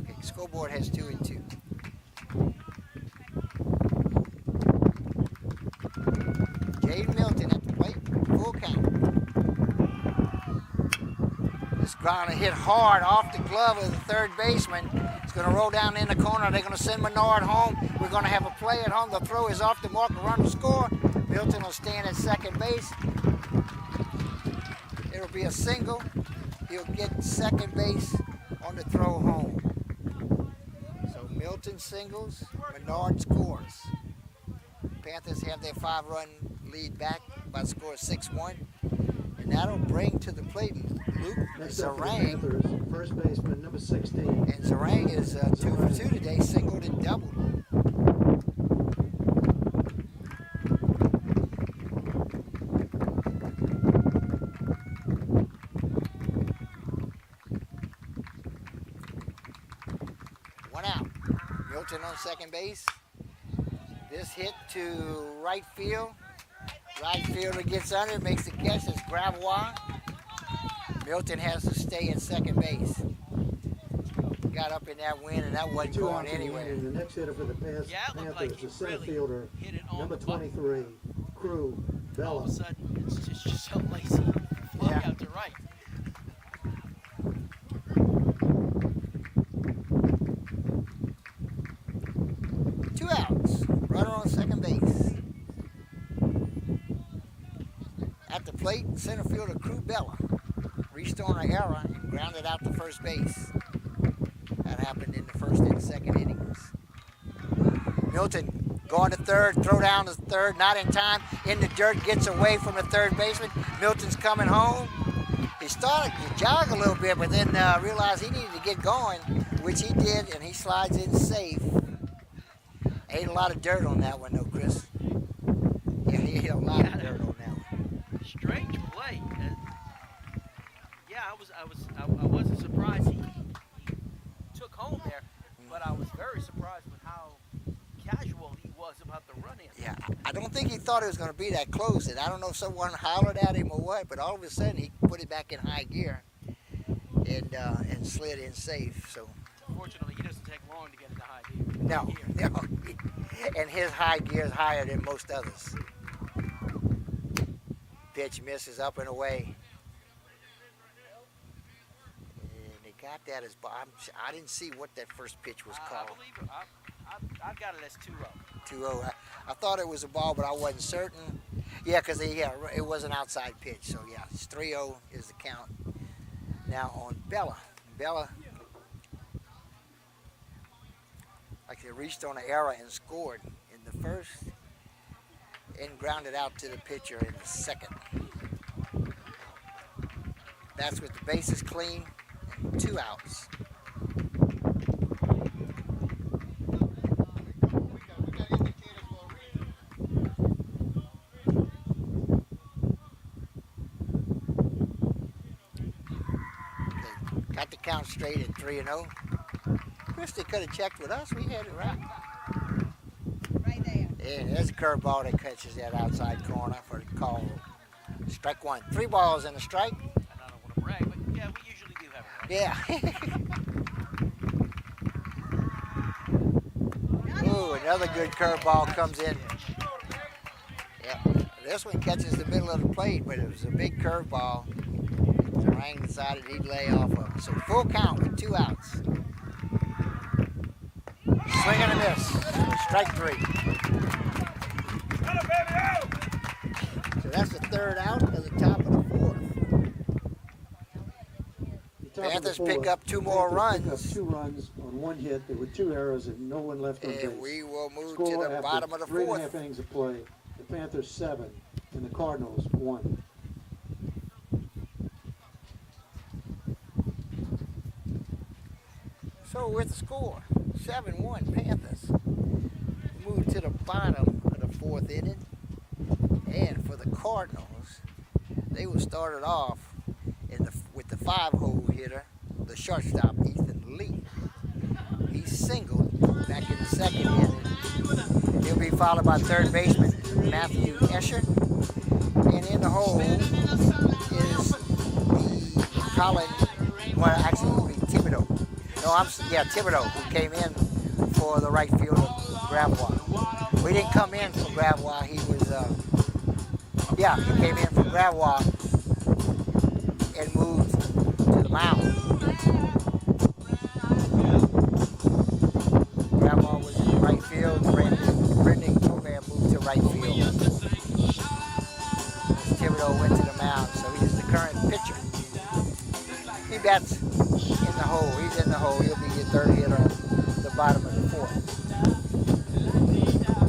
Okay, scoreboard has 2 and 2. Jaden Milton at the plate, full count. This grounder hit hard off the glove of the third baseman. It's going to roll down in the corner. They're going to send Menard home. We're going to have a play at home. The throw is off the mark. The run will score. Milton will stand at second base. It'll be a single. He'll get second base on the throw home. So Milton singles, Menard scores. Panthers have their 5-run lead back by the score of 6-1. And that'll bring to the plate Luke Next up for the Zarang. Panthers, first baseman, number 16. And Zarang is 2 for 2 today, singled and doubled. One out. Milton on second base. This hit to right field. Right fielder gets under, makes the catch. It's Gravois. Milton has to stay at second base. Got up in that wind, and that wasn't 2 going outs in the anywhere. inning. The next hitter for the Yeah, it looked like Panthers, he the center really fielder, hit it on number the button. 23, Crew All Bella. of a sudden, it's just so lazy. Fly Yeah. out to right. Two outs. Runner on second base. At the plate, center fielder Crew Bella reached on an error and grounded out to first base. That happened in the first and second innings. Milton going to third, throw down to third, not in time. In the dirt, gets away from the third baseman. Milton's coming home. He started to jog a little bit, but then realized he needed to get going, which he did, and he slides in safe. Ate a lot of dirt on that one, though, Chris. Yeah, he ate a lot of dirt on that one. Strange play. Yeah, I wasn't surprised he took home there, but I was very surprised with how casual he was about the run in. Yeah, I don't think he thought it was going to be that close, and I don't know if someone hollered at him or what, but all of a sudden he put it back in high gear and slid in safe. So Fortunately, he doesn't take long to get into high gear. no, and his high gear is higher than most others. Pitch misses up and away. And they got that as I didn't see what that first pitch was I called. believe I've got it as 2-0. 2-0. I thought it was a ball, but I wasn't certain. Yeah, because it was an outside pitch. So, yeah, it's 3-0 is the count. Now on Bella. Bella He reached on an error and scored in the first and grounded out to the pitcher in the second. That's with the bases clean and 2 outs. Got the count straight at 3-0. Christie could have checked with us. We had it right. Right there. And there's a curveball that catches that outside corner for the call. Strike 1. 3 balls and a strike. And I don't want to brag, but yeah, we usually do have it. Yeah. Ooh, another good curveball comes in. Yep. This one catches the middle of the plate, but it was a big curveball. Rang decided he'd lay off of it. So full count with 2 outs. Swing and a miss. Strike 3. So that's the 3rd out of the top of the 4th. Panthers pick up 2 more runs. Pick up 2 runs on 1 hit. There were 2 errors and no one left on base. And we will move Score to the bottom of the 4th. 3.5 innings of play. The Panthers 7 and the Cardinals 1. So with the score, 7-1 Panthers. Move to the bottom of the 4th inning. And for the Cardinals, they will start it off with the 5-hole hitter, the shortstop, Ethan Lee. He singled back in the 2nd inning. He'll be followed by 3rd baseman Matthew Escher. And in the hole is the Colin, well actually it will be Thibodeau. No, Thibodeau, who came in for the right fielder, Gravois. We didn't come in for Gravois. He was, he came in for Gravois and moved to the mound. Gravois was in right field. Brendan Coban moved to right field. Thibodeau went to the mound, so he's the current pitcher. He bats in the hole. He's in the hole. He'll be your 3rd hitter on the bottom of the 4th.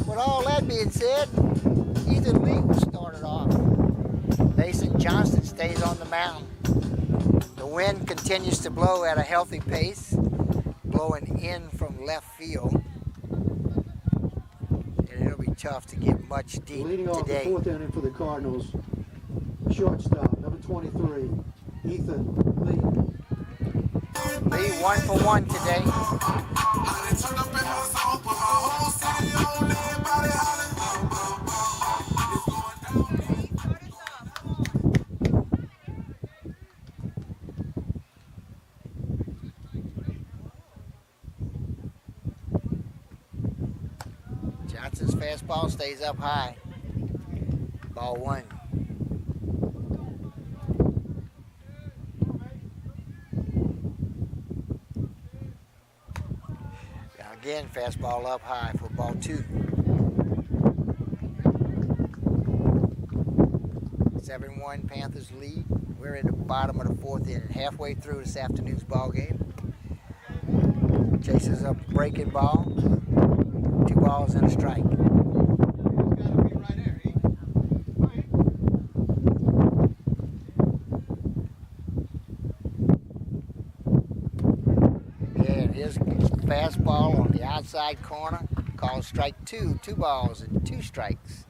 With all that being said, Ethan Lee will start it off. Mason Johnston stays on the mound. The wind continues to blow at a healthy pace, blowing in from left field. And it'll be tough to get much deep Leading off the today. 4th inning for the Cardinals, shortstop, number 23, Ethan Lee. Lee 1 for 1 today. Johnson's fastball stays up high. Ball 1. Again, fastball up high for ball 2. 7-1 Panthers lead. We're in the bottom of the 4th inning, halfway through this afternoon's ball game. Chases a breaking ball. 2 balls and a strike. And his fastball on the outside corner, called strike 2. 2 balls and 2 strikes.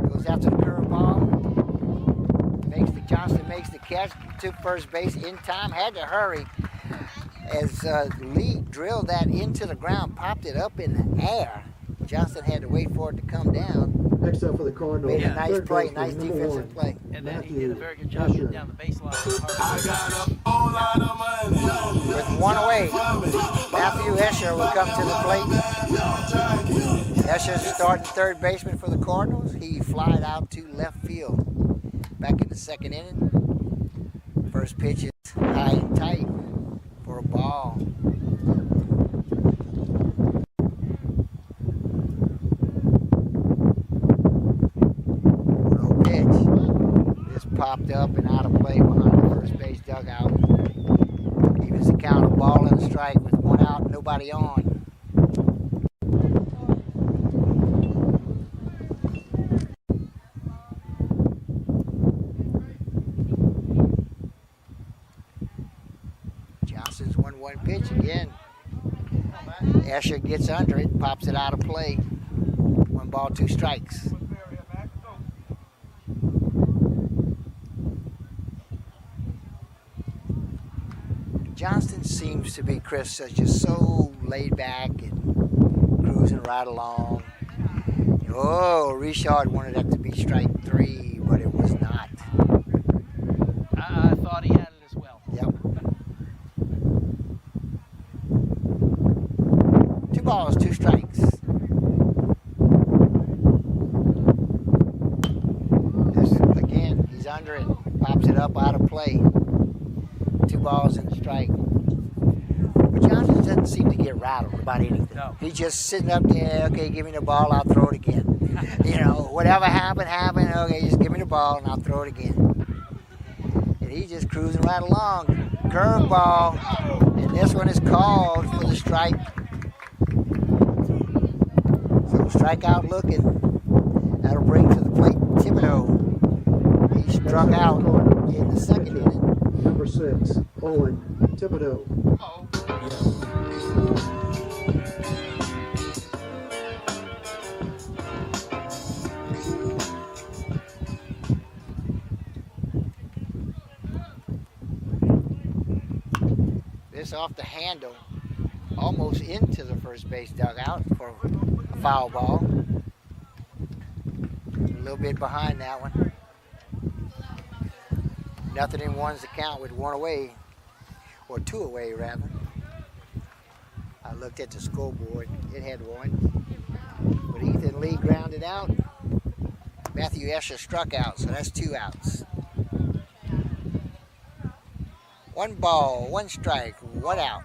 Goes after the curveball. Johnston makes the catch, took first base in time, had to hurry as Lee drilled that into the ground, popped it up in the air. Johnston had to wait for it to come down. Next up for the Cardinals, Made a nice 3rd play, baseman, nice number defensive 1, play. And then he did a very good Matthew job getting Escher. down the baseline. With 1 away, Matthew Escher will come to the plate. Escher's starting 3rd baseman for the Cardinals. He flied out to left field back in the 2nd inning. First pitch is high and tight for a ball. No pitch. This popped up and out of play behind the first base dugout. Evens the count of ball and a strike with one out and nobody on. Johnson's 1-1 pitch again. Escher gets under it, pops it out of play. 1 ball, 2 strikes. Johnston seems to be, Chris, just so laid back and cruising right along. Oh, Richard wanted that to be strike 3, but it was not. I thought he had it as well. Yep. 2 balls, 2 strikes. Again, he's under it, pops it up out of play. 2 balls and a strike. But Johnson doesn't seem to get rattled about anything. No. He's just sitting up there, okay, give me the ball, I'll throw it again. You know, whatever happened, okay, just give me the ball and I'll throw it again. And he's just cruising right along. Curveball, and this one is called for the strike. So strikeout looking. That'll bring to the plate Thibodeau. He struck out in the second inning. Number 6, Owen Thibodeau. This off the handle, almost into the first base dugout for a foul ball. A little bit behind that one. Nothing in one's account with 1 away, or 2 away rather. I looked at the scoreboard, it had 1. But Ethan Lee grounded out. Matthew Escher struck out, so that's 2 outs. 1 ball, 1 strike, 1 out.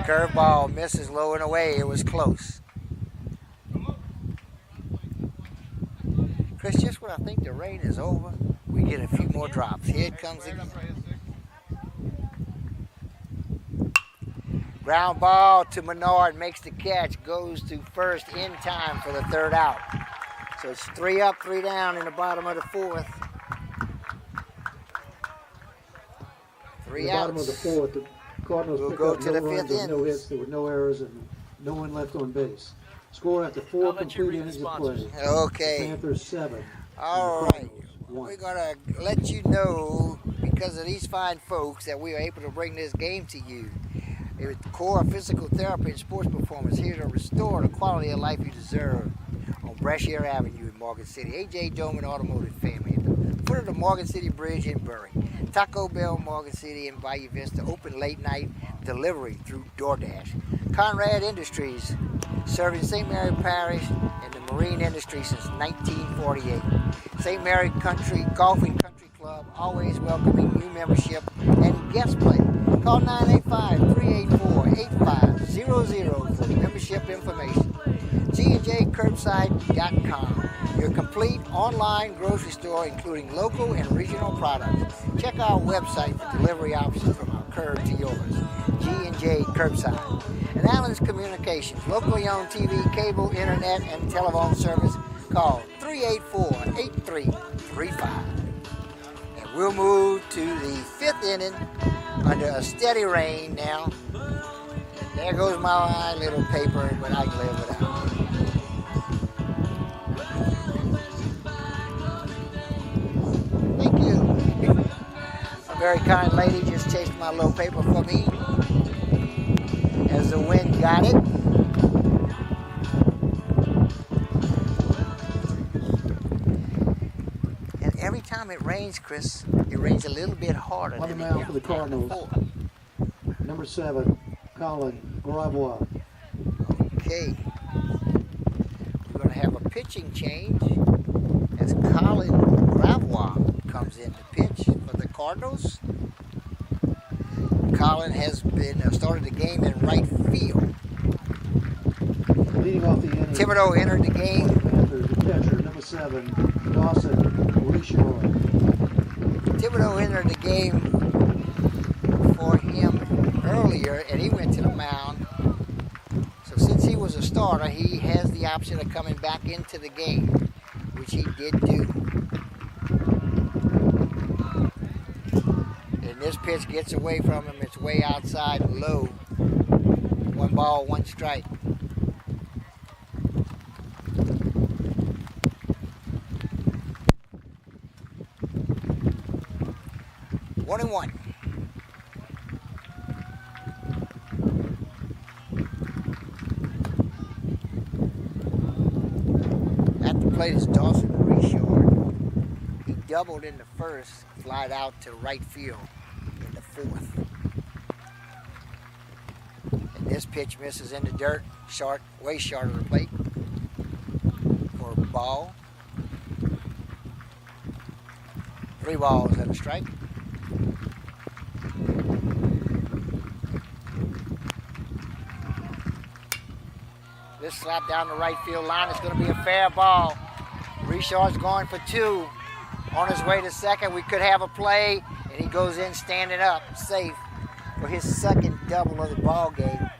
Curveball misses low and away, it was close. Chris, just when I think the rain is over, we get a few more drops. Here it comes again. Ground ball to Menard, makes the catch, goes to first in time for the 3rd out. So it's 3 up, 3 down in the bottom of the 4th. 3 In the outs. bottom of the 4th, the Cardinals We'll pick go up to no the runs 5th with no inning. hits. There were no errors and no one left on base. Score after 4 I'll let you complete read the innings of sponsors. play. Okay. Panthers 7. All and the right. Cardinals 1. We're going to let you know, because of these fine folks, that we are able to bring this game to you. With core physical therapy and sports performance, here to restore the quality of life you deserve on Brashear Avenue in Morgan City. A.J. Doman Automotive Family at the foot of the Morgan City Bridge in Berwick. Taco Bell, Morgan City, and Bayou Vista, open late night delivery through DoorDash. Conrad Industries, serving St. Mary Parish and the marine industry since 1948. St. Mary Country Golfing Country Club, always welcoming new membership and guest play. Call 985-384-8500 for membership information. G&JCurbside.com, your complete online grocery store including local and regional products. Check our website for delivery options from our curb to yours. G&J Curbside. And Allen's Communications, locally owned TV, cable, internet, and telephone service. Call 384-8335. And we'll move to the 5th inning under a steady rain now. There goes my little paper, but I can live without it. Thank you. A very kind lady just chased my little paper for me as the wind got it. And every time it rains, Chris, it rains a little bit harder On the than it mound did for the Cardinals. before. Number 7, Colin Gravois. Okay. We're going to have a pitching change as Colin Gravois comes in to pitch for the Cardinals. Colin has been started the game in right field. Leading off the inning, Thibodeau entered the game. Panthers, the catcher, number 7, Dawson Reshore. Thibodeau entered the game for him earlier, and he went to the mound. So since he was a starter, he has the option of coming back into the game, which he did do. And this pitch gets away from him. It's way outside low. 1 ball, 1 strike. One and one. At the plate is Dawson Reshore. He doubled in the first, flied out to right field in the 4th. And this pitch misses in the dirt, short, way short of the plate for a ball. 3 balls and a strike. This slap down the right field line is going to be a fair ball. Reshore's going for 2. On his way to second, we could have a play, and he goes in standing up, safe, for his 2nd double of the ball game.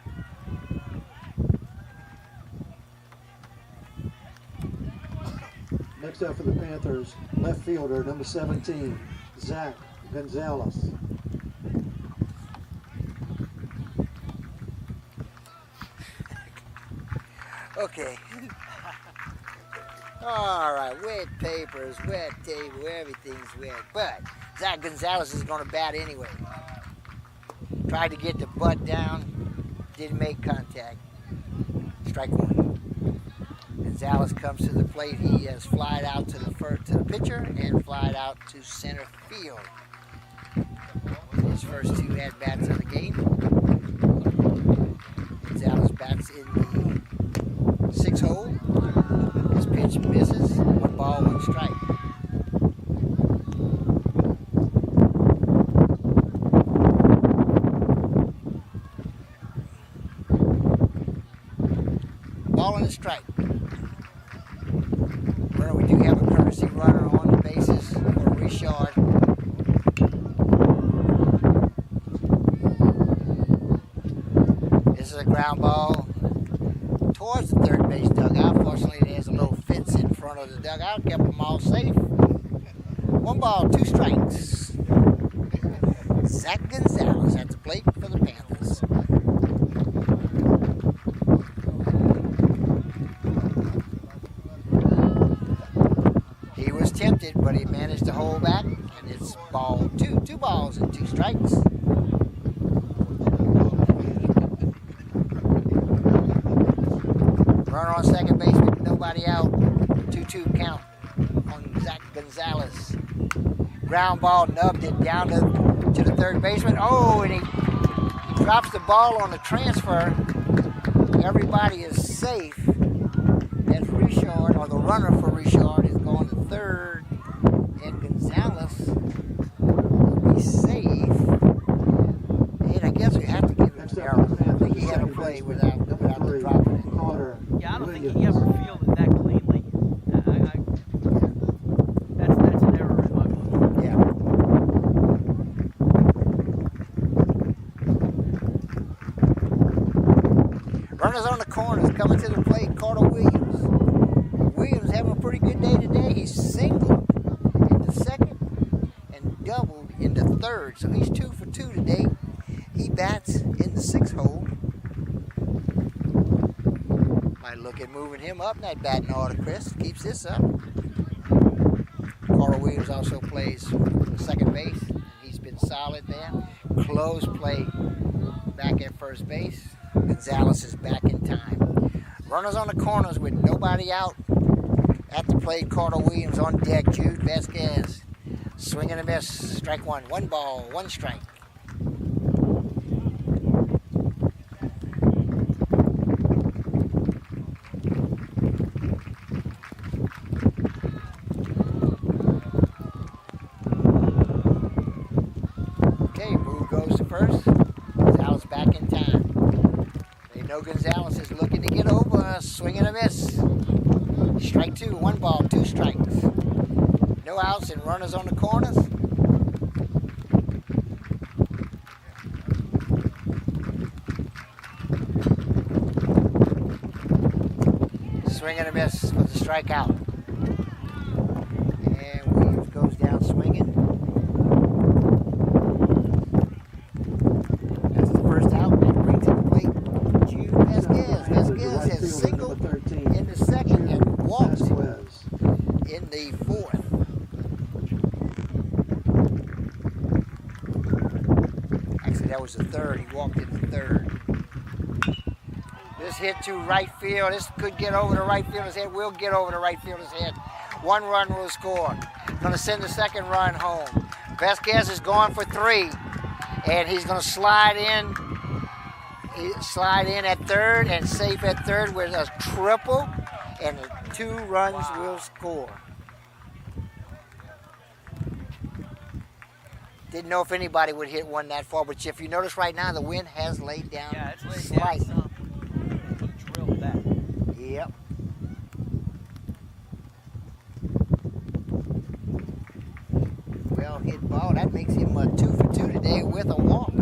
Next up for the Panthers, left fielder, number 17, Zach Gonzalez. Okay. All right, wet papers, wet table, everything's wet. But Zach Gonzalez is going to bat anyway. Tried to get the butt down, didn't make contact. Strike 1. Gonzalez comes to the plate. He has flied out to the pitcher and flied out to center field. His first 2 at-bats of the game. Gonzalez bats in the 6 hole. This pitch misses. 1 ball, 1 strike. Ball and a strike. Well, we do have a courtesy runner on the bases for Richard. This is a ground ball towards the third base dugout. Fortunately, there's a little fence in front of the dugout. Kept them all safe. 1 ball, 2 strikes. Zach Gonzalez at the plate for the Panthers. He was tempted, but he managed to hold back, and it's ball 2. 2 balls and 2 strikes. Runner on second base with nobody out. 2-2 count on Zach Gonzalez. Ground ball, nubbed it down to the third baseman. Oh, and he drops the ball on the transfer. Everybody is safe as Richard, or the runner for Richard, is going to third, and Gonzalez will be safe. And I guess we have to give him an arrow. I think he had to play without the dropping it. Yeah, I don't think he ever fielded that cleanly. That's an error in my book. Yeah. Runners on the corners coming to the plate. Carter Williams. Williams having a pretty good day today. He's singled in the 2nd and doubled in the 3rd. So he's 2 for 2 today. He bats in the 6 hole. Might look at moving him up in that batting order, Chris. Keeps this up. Carter Williams also plays second base. He's been solid there. Close play back at first base. Gonzalez is back in time. Runners on the corners with nobody out. At the plate, Carter Williams on deck. Jude Vasquez swinging a miss. Strike 1. 1 ball, 1 strike. Gonzalez is looking to get over. swing and a miss. Strike two, 1 ball, 2 strikes. No outs and runners on the corners. Swing and a miss for the strikeout. And Williams goes down swinging. That's the first out. That brings to the plate Jude Vasquez. Vasquez has singled in the second and walked in the fourth. Actually, that was the third. He walked in the third. This hit to right field. This could get over the right fielder's head. Will get over the right fielder's head. 1 run will score. Going to send the second run home. Vasquez is going for 3, and he's going to slide in. Slide in at third and safe at third with a triple, and 2 runs will score. Didn't know if anybody would hit one that far, but if you notice right now, the wind has laid down slightly. Drill back. Yep. Well hit ball. That makes him 2 for 2 today with a walk.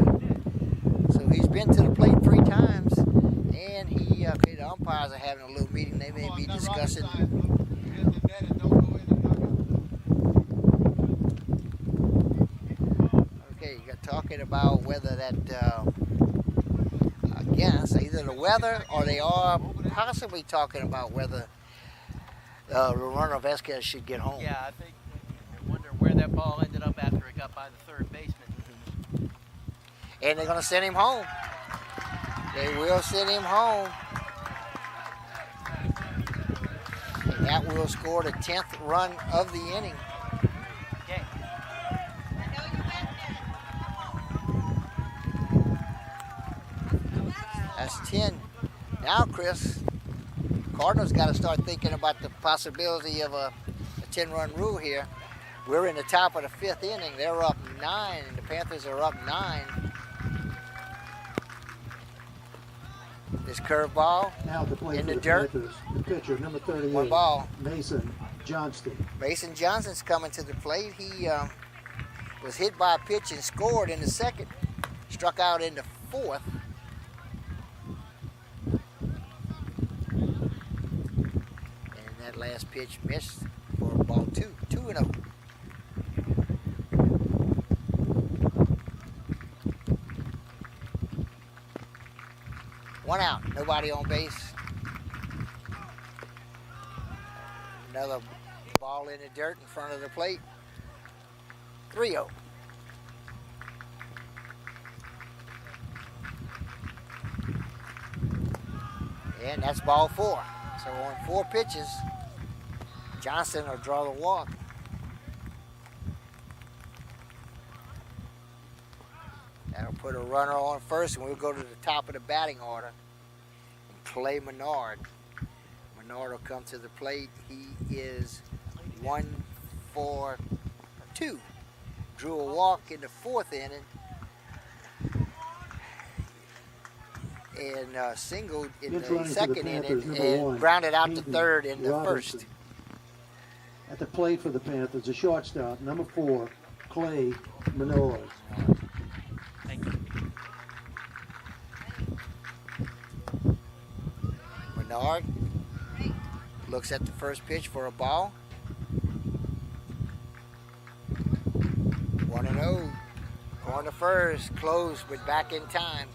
So he's been to the plate 3 times, and okay, the umpires are having a little meeting. They may be discussing. Okay, you're talking about whether that, I guess, either the weather or they are possibly talking about whether the runner Vasquez should get home. Yeah, I think I wonder where that ball ended up after it got by the third baseman. And they're going to send him home. They will send him home. And that will score the 10th run of the inning. Okay. That's 10. Now, Chris, Cardinals got to start thinking about the possibility of a 10-run rule here. We're in the top of the 5th inning. They're up 9, and the Panthers are up 9. This curveball Now to play in for the the dirt. Panthers, the pitcher, number 38, 1 ball. Mason Johnston. Mason Johnson's coming to the plate. He was hit by a pitch and scored in the second. Struck out in the fourth. And that last pitch missed for ball 2. 2-0. One out, nobody on base. Another ball in the dirt in front of the plate. 3-0. And that's ball 4. So on 4 pitches, Johnson will draw the walk. That'll put a runner on first, and we'll go to the top of the batting order. And Clay Menard. Menard will come to the plate. He is 1 for 2. Drew a walk in the 4th inning. And singled in Gets the running for the 2nd Panthers, inning number and 1, grounded out to Hayden 3rd in the Robinson. 1st. At the plate for the Panthers, the shortstop, number 4, Clay Menard. Thank you. Menard looks at the first pitch for a ball. 1-0. On the first, close, but back in time.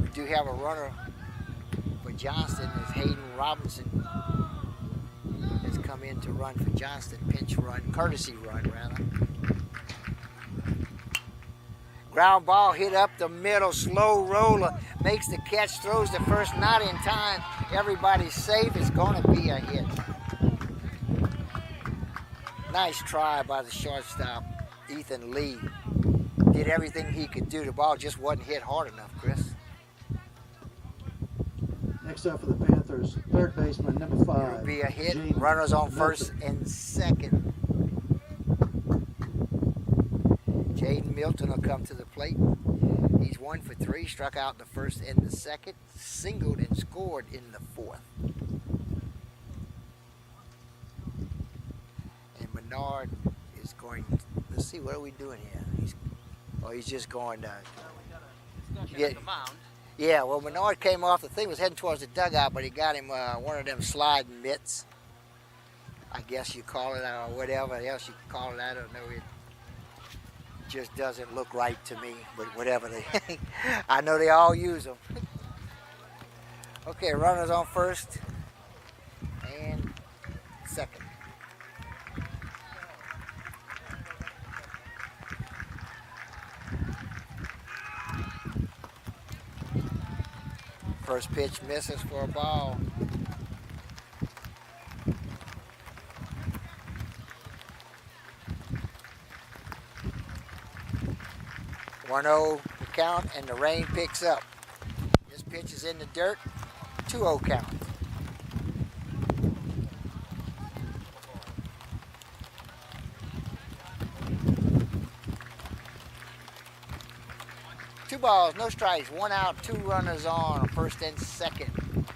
We do have a runner for Johnston as Hayden Robinson has come in to run for Johnston. Pinch run, courtesy run rather. Ground ball hit up the middle, slow roller, makes the catch, throws the first, not in time. Everybody's safe, it's gonna be a hit. Nice try by the shortstop, Ethan Lee. Did everything he could do. The ball just wasn't hit hard enough, Chris. Next up for the Panthers, third baseman, number 5. It'll be a hit. Jaden Runners on Milton. first and second. Jaden Milton will come to the plate. He's 1 for 3, struck out the first and the second, singled and scored in the fourth. And Menard is going, let's see, what are we doing here? He's just going to get the mound. Yeah, well, Menard came off the thing, was heading towards the dugout, but he got him one of them sliding mitts. I guess you call it, or whatever else you call it. I don't know. It just doesn't look right to me, but whatever they, I know they all use them. Okay, runners on first and second. First pitch misses for a ball. One 0 the count, and the rain picks up. This pitch is in the dirt. 2-0 count. Two balls, no strikes, 1 out, 2 runners on first and second.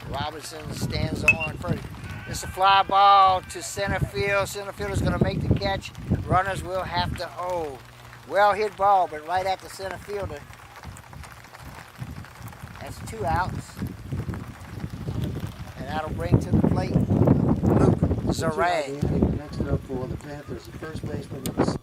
Robinson stands on first. It's a fly ball to center field. Center fielder's going to make the catch. Runners will have to hold. Well hit ball, but right at the center fielder. That's 2 outs. And that'll bring to the plate Luke Zarang. Next up for the Panthers, the first baseman with the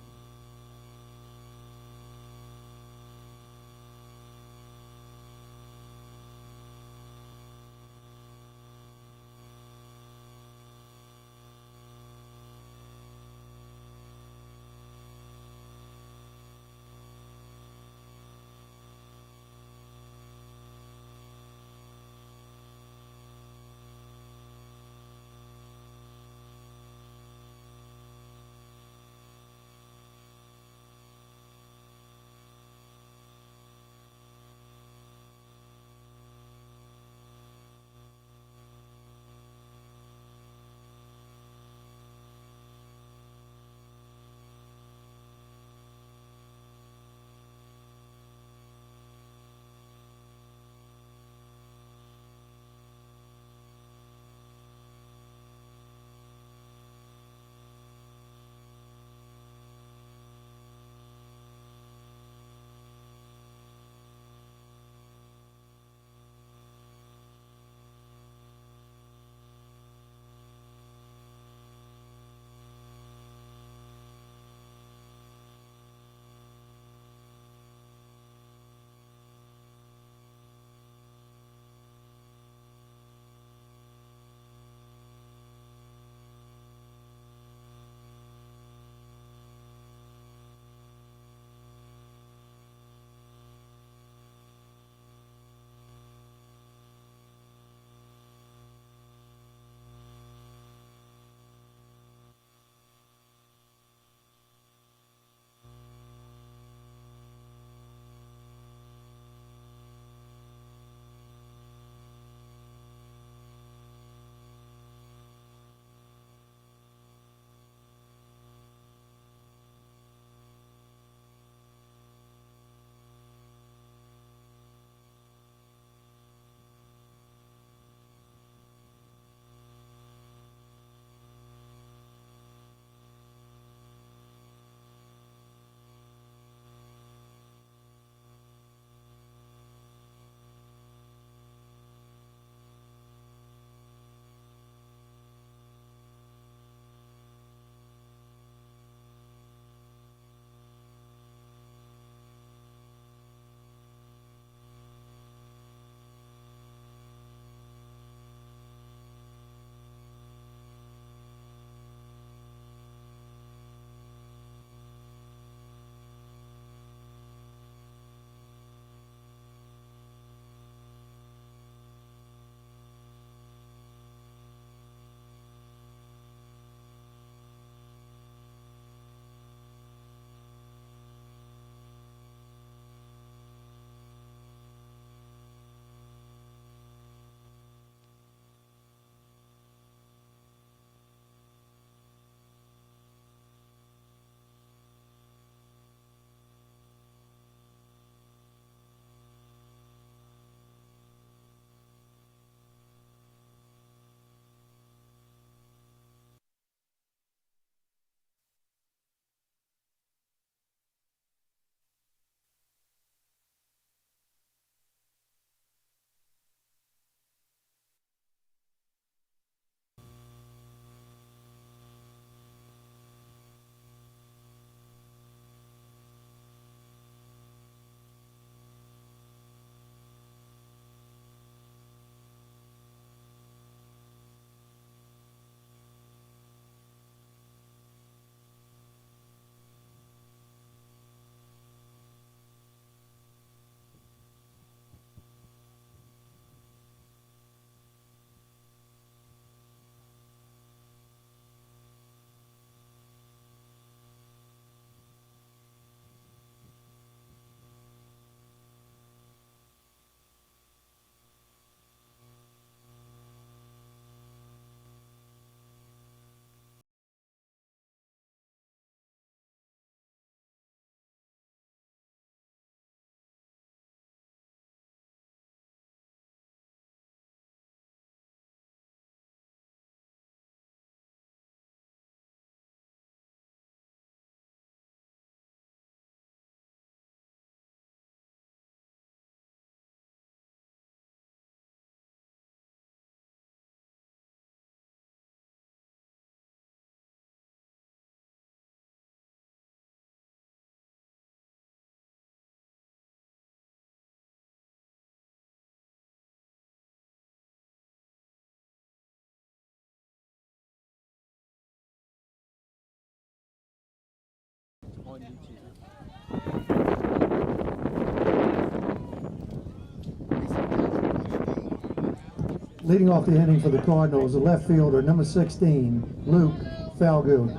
Leading off the inning for the Cardinals, the left fielder, number 16, Luke Falgood.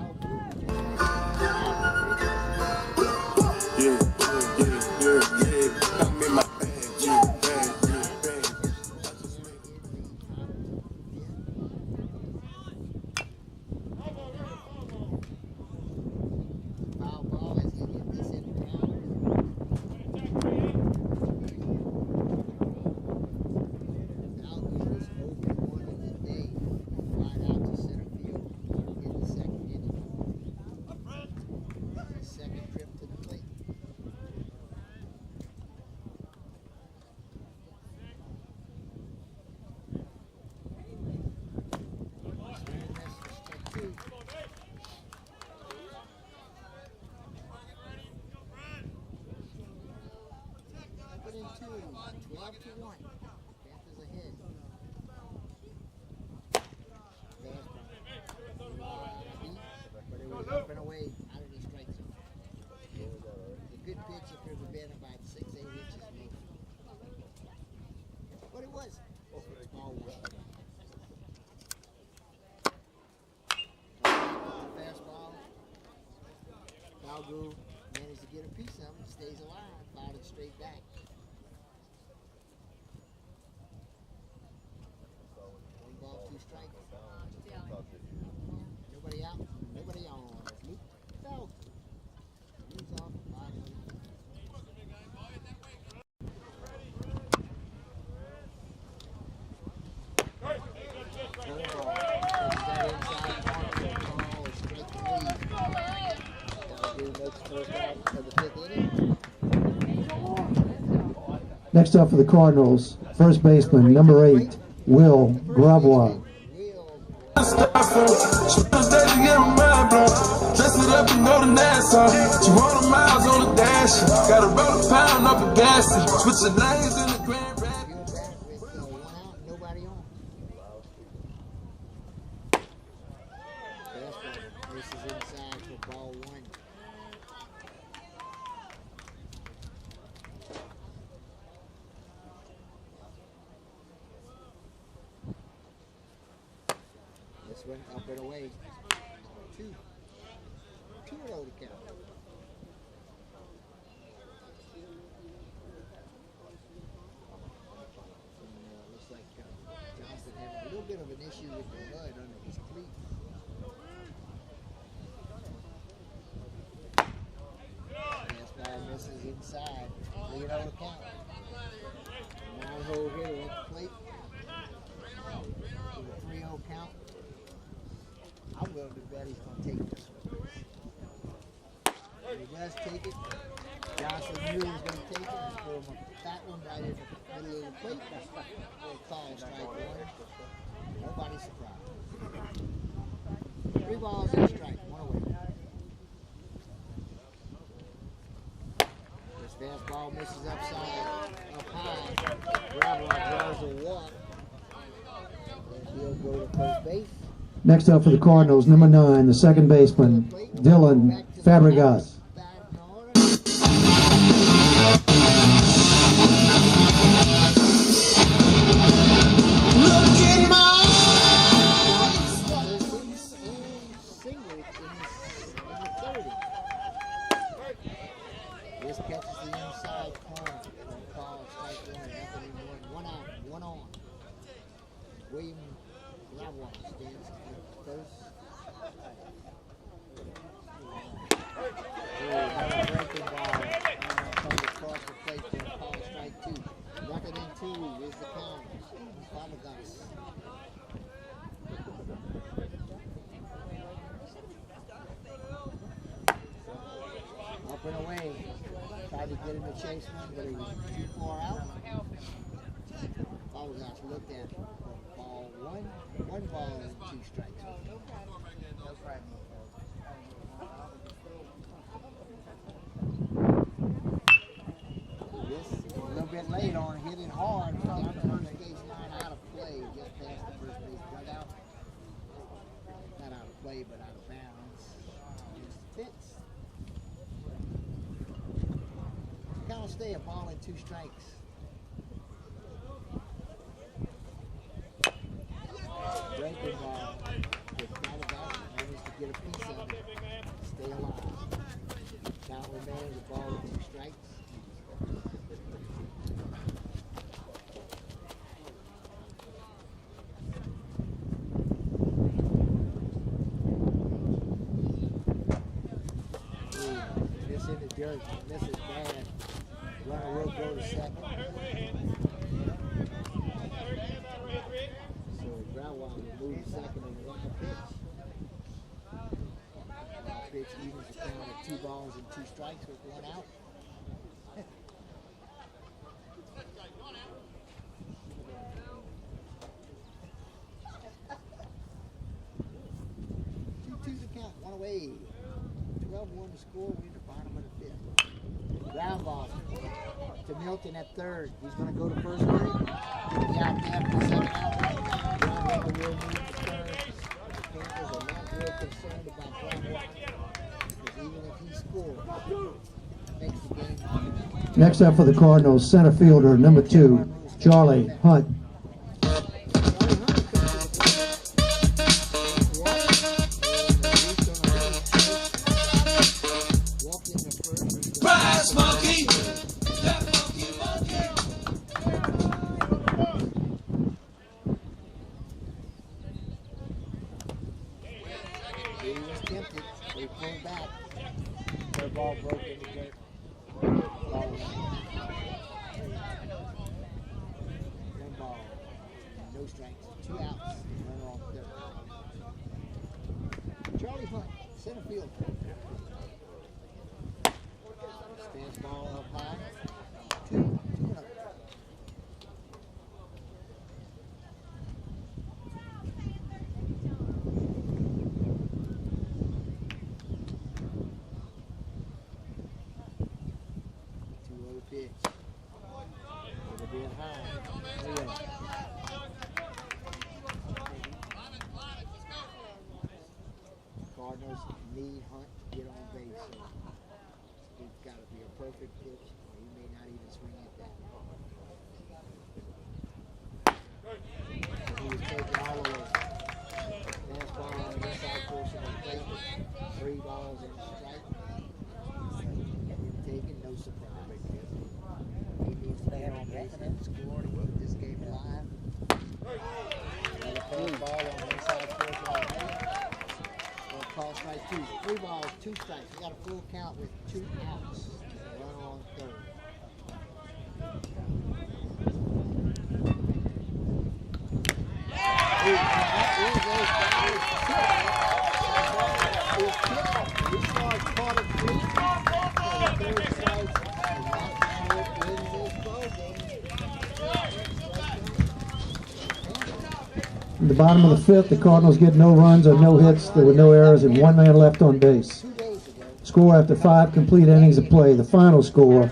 Managed to get a piece of it, stays alive, fired it straight back. One ball, 2 strikes. Nobody out, nobody on. Luke Falgood. Leads off 5-1. Next up for the Cardinals, first baseman, number 8, Will Gravois. Dress it up and go to Nassau. 200 miles on the dash. Got a roll a pound up a gas. Switching lanes in the Grand Rapids. Nobody on. This is inside for ball 1. This one up and away. 2-0 to count. Looks like Johnson having a little bit of an issue with the blood under his cleat. Fastball misses inside. 3-0 to count. 9-hole hitter at the plate. With a 3-0 count. I'm willing to bet he's going to take this one. If he does take it, Johnson knew he was going to take it and throw him a fat one right in the middle of the plate. We'll call strike 1. Nobody's surprised. 3 balls and a strike, 1 away. This fastball misses up high. Gravois draws a walk. And he'll go to first base. Next up for the Cardinals, number 9, the second baseman, Dylan Fabregas. This catches the inside corner. Call strike 1. Anthony Morton. 1 out, 1 on. William Gravois stands at first. Breaking ball comes across the plate for a call strike 2. 0-2 is the count. Fabregas. Up and away. Tried to get him to chase one, but he was too far out. Fabregas looked at ball 1. 1 ball and 2 strikes. This a little bit late on, hit it hard. Down the first base line, out of play, just past the first base dugout. Not out of play, but out of bounds. Just fits. Final stay, a ball and 2 strikes. Breaking ball. Gets out of that. Managed to get a piece of it. Stay alive. Count remains, a ball and 2 strikes. This in the dirt. This is bad. Runner will go to second. So Brownwell will move to second on the line pitch. Now pitch evens the count at 2 balls and 2 strikes with 1 out. 2-2 the count, 1 away. 12-1 to score. We're in the bottom of the 5th. Ground ball to Milton at 3rd. He's going to go to first grade. Get the out there for the 2nd out. Ground ball will move to 3rd. The Panthers are not real concerned about ground ball because even if he scores, it makes the game. Next up for the Cardinals, center fielder number 2, Charlie Hunt. Rise, monkey! That monkey! He was tempted, but he pulled back. Their ball broke in the dirt. Ball was 1 ball, no strikes, 2 outs, runner on 3rd. Charlie Hunt, center field. Stands ball up high. 2-0. Pitch. It'll be a high. Cardinals need Hunt to get on base. So it's got to be a perfect pitch, or he may not even swing at that. So he was taking all of those. Fastball on the inside portion of the plate. 3 balls and a strike. Taken, no surprise. He needs to get on base and score to keep this game alive. Another fastball on the inside portion of the plate. Call strike 2. 3 balls, 2 strikes. We got a full count with 2 outs. Runner on 3rd. In the bottom of the 5th, the Cardinals get no runs or no hits. There were no errors and 1 man left on base. Score after 5 complete innings of play. The final score,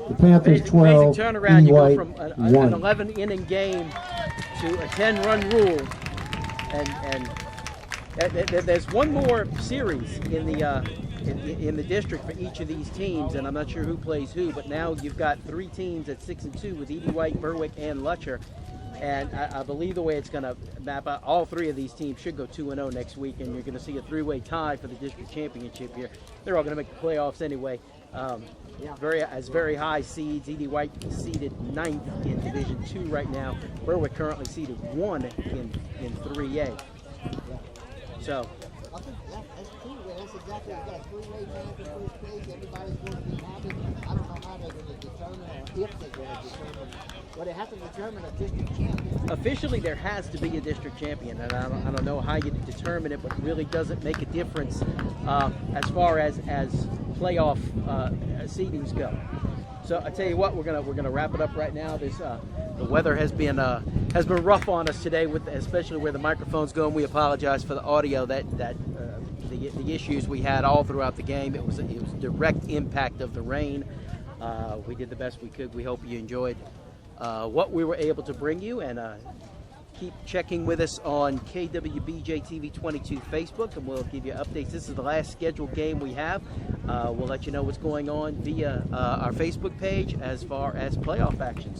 the Panthers 12, turnaround. You go White from an 1. 11-inning game to a 10-run rule, and there's one more series in the district for each of these teams, and I'm not sure who plays who, but now you've got 3 teams at 6-2 with Edie White, Berwick, and Lutcher. And I believe the way it's going to map out, all 3 of these teams should go 2-0 next week, and you're going to see a 3-way tie for the district championship here. They're all going to make the playoffs anyway. Very high seeds. Edie White seeded 9th in Division 2 right now. Berwick currently seeded 1 in 3A. So. I think that's true. That's exactly. We've got a 3-way tie for first place. Everybody's going to be happy. I don't know how they're going to determine, or if they're going to determine. Well, they have to determine a district champion. Officially, there has to be a district champion, and I don't know how you determine it, but it really doesn't make a difference as far as playoff seedings go. So I tell you what, we're gonna wrap it up right now. The weather has been rough on us today, especially where the microphone's going. We apologize for the audio the issues we had all throughout the game. It was a direct impact of the rain. We did the best we could. We hope you enjoyed what we were able to bring you, and keep checking with us on KWBJ TV 22 Facebook, and we'll give you updates. This is the last scheduled game we have We'll let you know what's going on via our Facebook page as far as playoff actions.